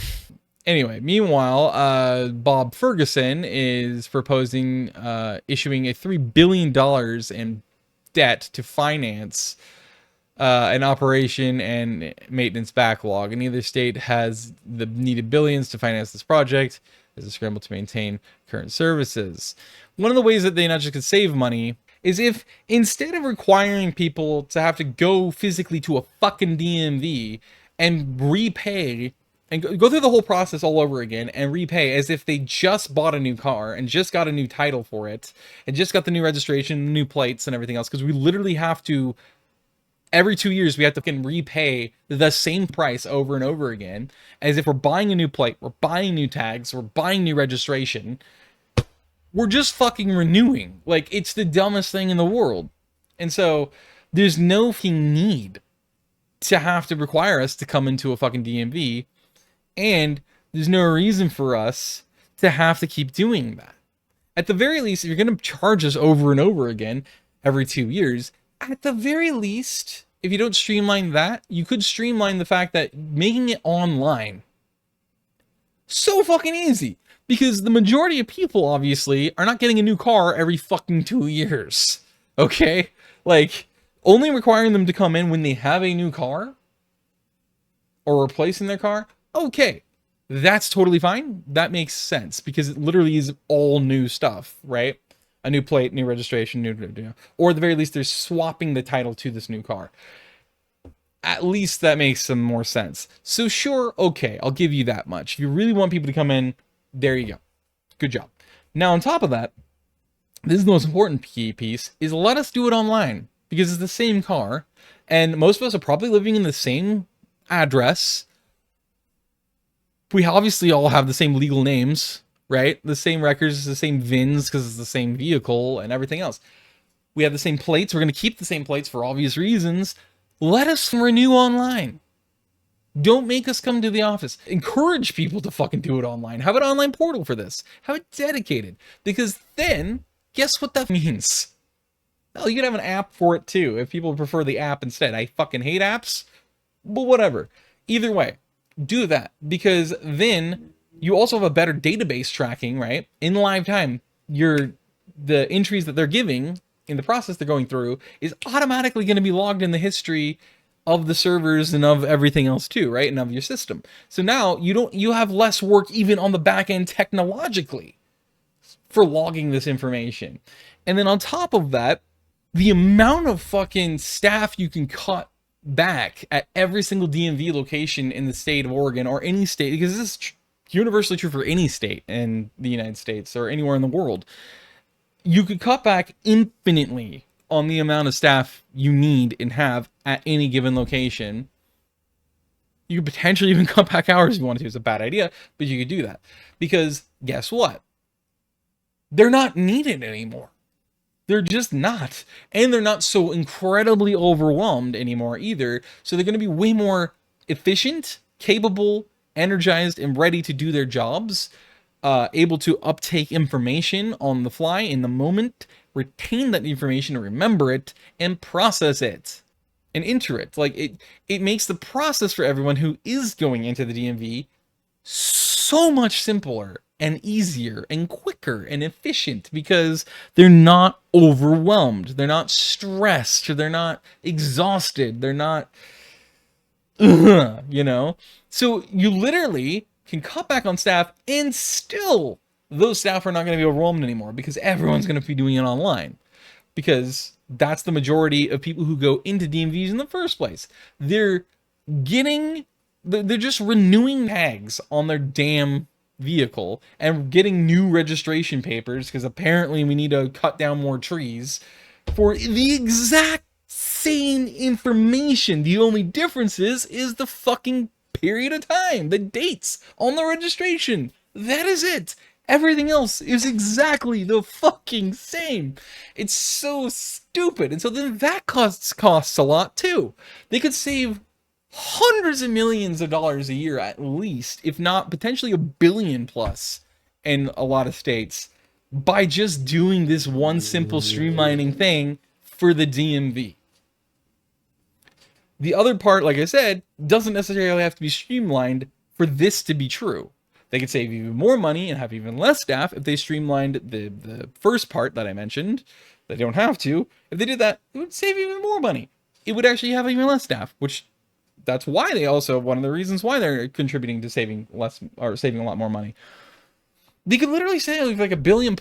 Anyway, meanwhile, Bob Ferguson is proposing issuing a $3 billion in debt to finance an operation and maintenance backlog. And neither state has the needed billions to finance this project. There's a scramble to maintain current services. One of the ways that they not just could save money is if instead of requiring people to have to go physically to a fucking DMV and repay and go through the whole process all over again and repay as if they just bought a new car and just got a new title for it and just got the new registration, new plates and everything else, because we literally have to, every 2 years, we have to fucking repay the same price over and over again, as if we're buying a new plate, we're buying new tags, we're buying new registration. We're just fucking renewing. Like, it's the dumbest thing in the world. And so, there's no fucking need to have to require us to come into a fucking DMV, and there's no reason for us to have to keep doing that. At the very least, if you're going to charge us over and over again every 2 years, at the very least, if you don't streamline that, you could streamline the fact that making it online. So fucking easy. Because the majority of people, obviously, are not getting a new car every fucking 2 years. Okay? Like, only requiring them to come in when they have a new car or replacing their car, okay. That's totally fine. That makes sense because it literally is all new stuff, right? A new plate, new registration, new, or at the very least, they're swapping the title to this new car. At least that makes some more sense. So sure, okay, I'll give you that much. If you really want people to come in, there you go. Good job. Now, on top of that, this is the most important key piece, is let us do it online, because it's the same car, and most of us are probably living in the same address. We obviously all have the same legal names, right? The same records, the same VINs, because it's the same vehicle and everything else. We have the same plates. We're going to keep the same plates for obvious reasons. Let us renew online. Don't make us come to the office. Encourage people to fucking do it online. Have an online portal for this. Have it dedicated. Because then, guess what that means? Oh, you can have an app for it too, if people prefer the app instead. I fucking hate apps, but whatever. Either way, do that. Because then, you also have a better database tracking, right? In live time, the entries that they're giving in the process they're going through is automatically going to be logged in the history of the servers and of everything else too, right? And of your system. So now you have less work even on the back end technologically for logging this information. And then on top of that, the amount of fucking staff you can cut back at every single DMV location in the state of Oregon or any state, because this is universally true for any state in the United States or anywhere in the world, you could cut back infinitely on the amount of staff you need and have at any given location. You could potentially even cut back hours if you wanted to. It's a bad idea, but you could do that. Because guess what? They're not needed anymore. They're just not. And they're not so incredibly overwhelmed anymore either. So they're going to be way more efficient, capable, energized, and ready to do their jobs. Able to uptake information on the fly in the moment, retain that information and remember it, and process it and enter it. Like it makes the process for everyone who is going into the DMV so much simpler and easier and quicker and efficient because they're not overwhelmed. They're not stressed. They're not exhausted. They're not, you know? So you literally can cut back on staff and still those staff are not going to be overwhelmed anymore because everyone's going to be doing it online because that's the majority of people who go into DMVs in the first place. They're just renewing tags on their damn vehicle and getting new registration papers because apparently we need to cut down more trees for the exact same information. The only difference is the fucking period of time, the dates on the registration. That is it. Everything else is exactly the fucking same. It's so stupid. And so then that costs a lot too. They could save hundreds of millions of dollars a year at least, if not potentially $1 billion plus in a lot of states by just doing this one simple streamlining thing for the DMV. The other part, like I said, doesn't necessarily have to be streamlined for this to be true. They could save even more money and have even less staff if they streamlined the first part that I mentioned. They don't have to. If they did that, it would save even more money. It would actually have even less staff, which that's why they also, one of the reasons why they're contributing to saving less or saving a lot more money. They could literally save like $1 billion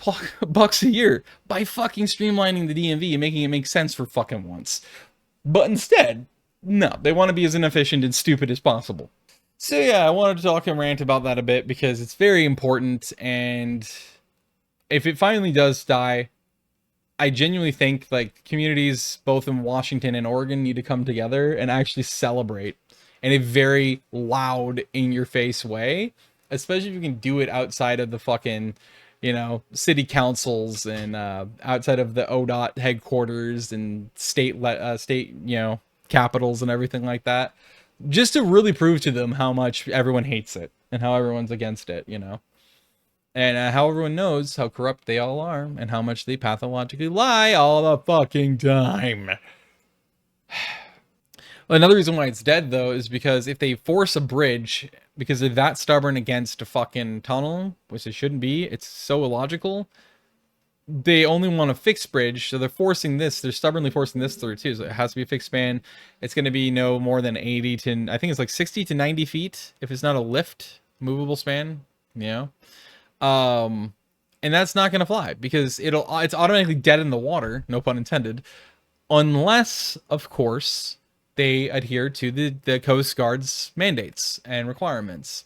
bucks a year by fucking streamlining the DMV and making it make sense for fucking once. But instead, no, they want to be as inefficient and stupid as possible. So yeah, I wanted to talk and rant about that a bit because it's very important, and if it finally does die, I genuinely think like communities both in Washington and Oregon need to come together and actually celebrate in a very loud, in-your-face way, especially if you can do it outside of the fucking, you know, city councils and outside of the ODOT headquarters and state, you know, capitals and everything like that, just to really prove to them how much everyone hates it and how everyone's against it, you know. And how everyone knows how corrupt they all are and how much they pathologically lie all the fucking time. Another reason why it's dead, though, is because if they force a bridge, because they're that stubborn against a fucking tunnel, which it shouldn't be, it's so illogical, they only want a fixed bridge, so they're forcing this, they're stubbornly forcing this through, too, so it has to be a fixed span. It's going to be no more than 80 to, I think it's like 60 to 90 feet, if it's not a lift, movable span, you know? And that's not going to fly because it's automatically dead in the water, no pun intended, unless, of course, they adhere to the Coast Guard's mandates and requirements.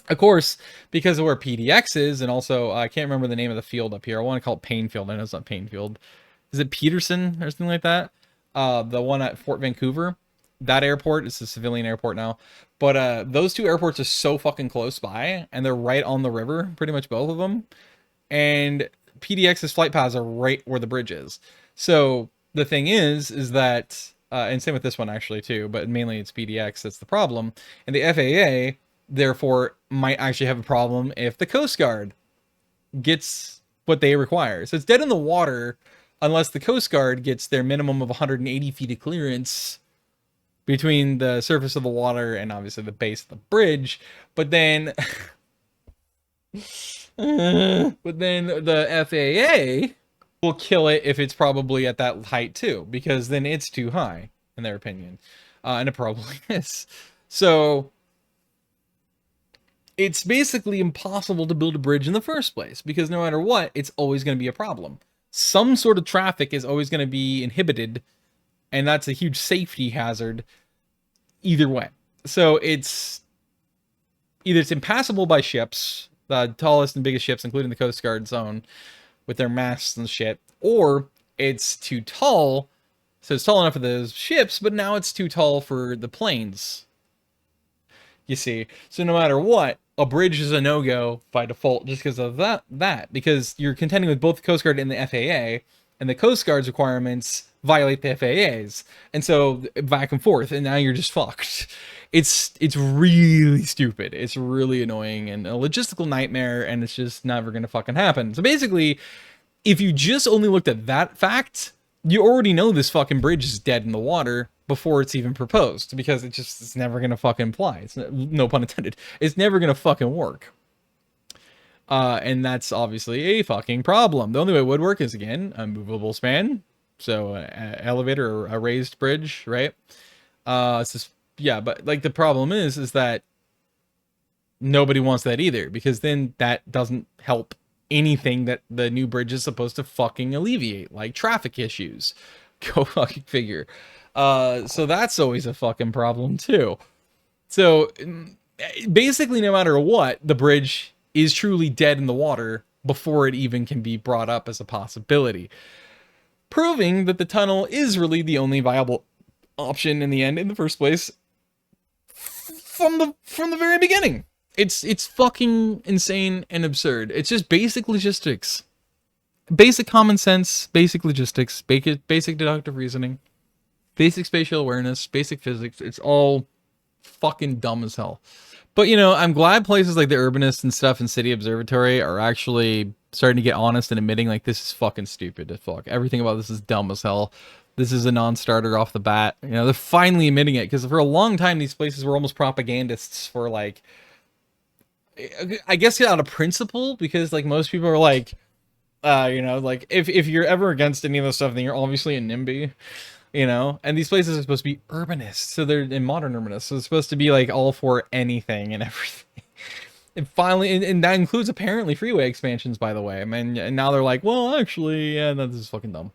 Of course, because of where PDX is, and also, I can't remember the name of the field up here. I want to call it Painfield. I know it's not Painfield. Is it Peterson or something like that? The one at Fort Vancouver. That airport is a civilian airport now. But those two airports are so fucking close by, and they're right on the river, pretty much both of them. And PDX's flight paths are right where the bridge is. So the thing is that, and same with this one actually too, but mainly it's PDX that's the problem. And the FAA, therefore, might actually have a problem if the Coast Guard gets what they require. So it's dead in the water unless the Coast Guard gets their minimum of 180 feet of clearance between the surface of the water and obviously the base of the bridge. But then the FAA will kill it if it's probably at that height too, because then it's too high in their opinion. And it probably is. So it's basically impossible to build a bridge in the first place because no matter what, it's always going to be a problem. Some sort of traffic is always going to be inhibited and that's a huge safety hazard either way. So it's either it's impassable by ships, the tallest and biggest ships, including the Coast Guard zone, with their masts and shit, or it's too tall, so it's tall enough for those ships, but now it's too tall for the planes. You see, so no matter what, a bridge is a no-go by default just because of that, because you're contending with both the Coast Guard and the FAA, and the Coast Guard's requirements violate the FAA's, and so back and forth, and now you're just fucked. It's really stupid. It's really annoying and a logistical nightmare, and it's just never gonna fucking happen. So basically, if you just only looked at that fact, you already know this fucking bridge is dead in the water before it's even proposed, because it's never gonna fucking fly. It's no pun intended. It's never gonna fucking work. And that's obviously a fucking problem. The only way it would work is, again, a movable span. So an elevator or a raised bridge, right? It's just, yeah, but like the problem is that nobody wants that either, because then that doesn't help anything that the new bridge is supposed to fucking alleviate, like traffic issues. Go fucking figure. So that's always a fucking problem too. So basically, no matter what, the bridge is truly dead in the water before it even can be brought up as a possibility, proving that the tunnel is really the only viable option in the end, in the first place, from the very beginning. It's fucking insane and absurd. It's just basic logistics, basic common sense, basic logistics, basic deductive reasoning, basic spatial awareness, basic physics. It's all fucking dumb as hell. But, you know, I'm glad places like the Urbanist and stuff and City Observatory are actually starting to get honest and admitting, like, this is fucking stupid as fuck. Everything about this is dumb as hell. This is a non-starter off the bat. You know, they're finally admitting it, because for a long time, these places were almost propagandists for, like, I guess out of principle, because, like, most people are like, you know, like, if you're ever against any of this stuff, then you're obviously a NIMBY. You know, and these places are supposed to be urbanists, so they're in modern urbanists, so it's supposed to be like all for anything and everything. And finally, and that includes apparently freeway expansions, by the way. I mean, and now they're like, well, actually, yeah, no, this is fucking dumb.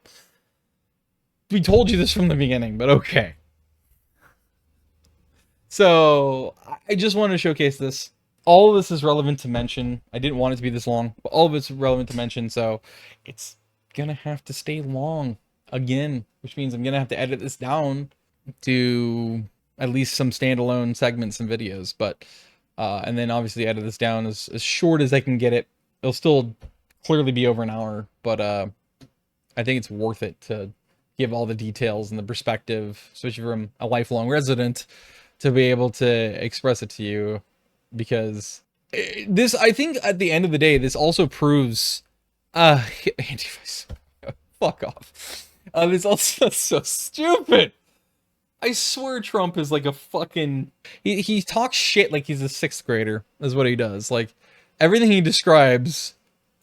We told you this from the beginning, but okay. So I just wanted to showcase this. All of this is relevant to mention. I didn't want it to be this long, but all of it's relevant to mention, so it's gonna have to stay long again, which means I'm gonna have to edit this down to at least some standalone segments and videos, but and then obviously edit this down as short as I can get it. It'll still clearly be over an hour, but I think it's worth it to give all the details and the perspective, especially from a lifelong resident, to be able to express it to you, because this, I think at the end of the day, this also proves fuck off. It's also so stupid. I swear Trump is like a fucking... He talks shit like he's a 6th grader, is what he does. Like, everything he describes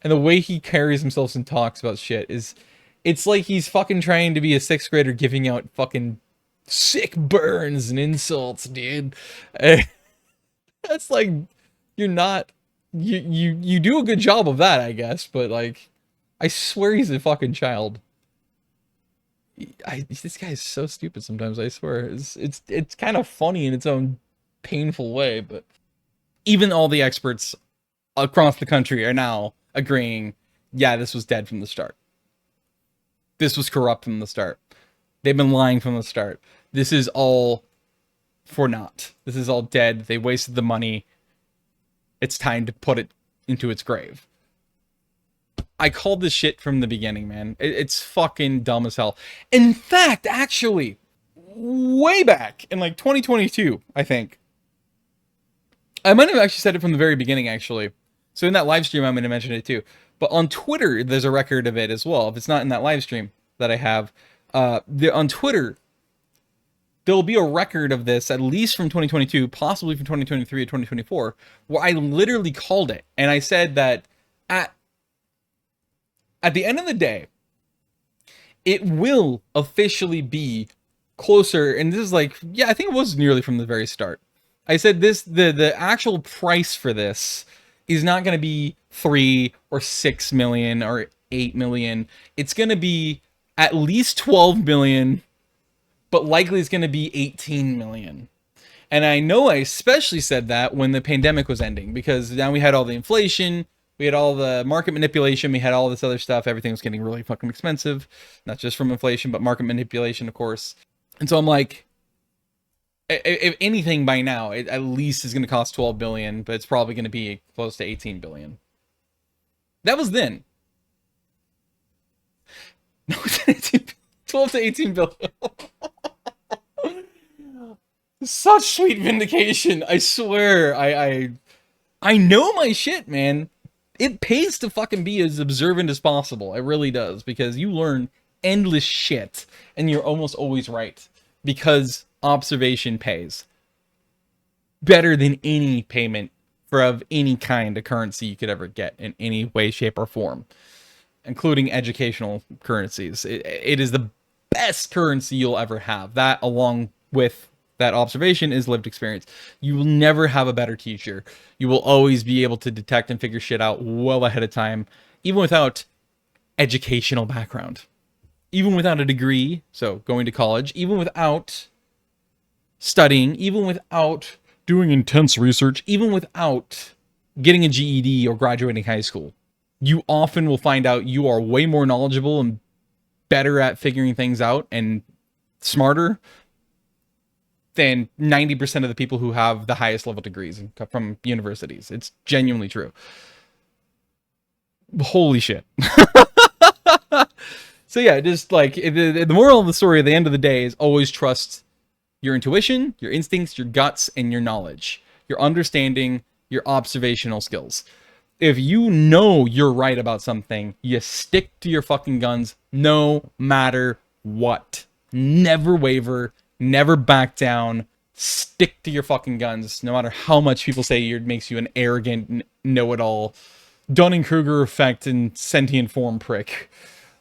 and the way he carries himself and talks about shit is... It's like he's fucking trying to be a 6th grader giving out fucking sick burns and insults, dude. That's like... You're not... You do a good job of that, I guess, but like... I swear he's a fucking child. This guy is so stupid sometimes, I swear. It's kind of funny in its own painful way, but even all the experts across the country are now agreeing, yeah, this was dead from the start. This was corrupt from the start. They've been lying from the start. This is all for naught. This is all dead. They wasted the money. It's time to put it into its grave. I called this shit from the beginning, man. It's fucking dumb as hell. In fact, actually, way back in like 2022, I think. I might have actually said it from the very beginning, actually. So in that live stream, I'm going to mention it too. But on Twitter, there's a record of it as well. If it's not in that live stream that I have, on Twitter, there'll be a record of this, at least from 2022, possibly from 2023 or 2024, where I literally called it. And I said that at the end of the day, it will officially be closer, and this is like, yeah, I think it was nearly from the very start. I said this, the actual price for this is not going to be 3 or 6 million or 8 million. It's going to be at least 12 million, but likely it's going to be 18 million. And I know I especially said that when the pandemic was ending, because now we had all the inflation, we had all the market manipulation, we had all this other stuff. Everything was getting really fucking expensive, not just from inflation, but market manipulation, of course. And so I'm like, if anything by now, it at least is going to cost 12 billion, but it's probably going to be close to 18 billion. That was then. No, 12 to 18 billion. Such sweet vindication. I swear. I know my shit, man. It pays to fucking be as observant as possible. It really does, because you learn endless shit and you're almost always right, because observation pays better than any payment for of any kind of currency you could ever get in any way, shape, or form, including educational currencies. It is the best currency you'll ever have. That, along with that observation, is lived experience. You will never have a better teacher. You will always be able to detect and figure shit out well ahead of time, even without educational background, even without a degree, so going to college, even without studying, even without doing intense research, even without getting a GED or graduating high school. You often will find out you are way more knowledgeable and better at figuring things out and smarter than 90% of the people who have the highest level degrees from universities. It's genuinely true. Holy shit. So yeah, just like the moral of the story at the end of the day is always trust your intuition, your instincts, your guts, and your knowledge, your understanding, your observational skills. If you know you're right about something, you stick to your fucking guns no matter what. Never waver, never back down. Stick to your fucking guns, no matter how much people say it makes you an arrogant know-it-all, Dunning-Kruger effect and sentient form prick.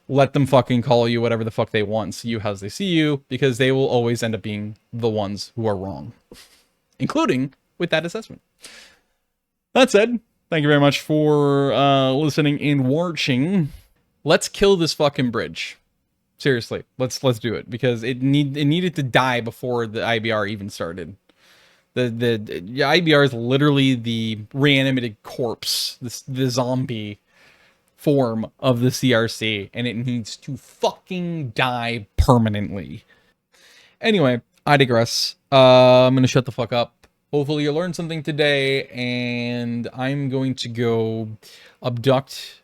Let them fucking call you whatever the fuck they want, see you as they see you, because they will always end up being the ones who are wrong, including with that assessment. That said, thank you very much for listening and watching. Let's kill this fucking bridge. Seriously, let's do it, because it needed to die before the IBR even started. The IBR is literally the reanimated corpse, the zombie form of the CRC, and it needs to fucking die permanently. Anyway, I digress. I'm gonna shut the fuck up. Hopefully you learned something today, and I'm going to go abduct,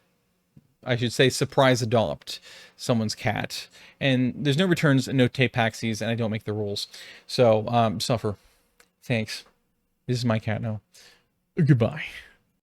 I should say surprise adopt, someone's cat. And there's no returns and no tapeaxies, and I don't make the rules. So, suffer. Thanks. This is my cat now. Goodbye.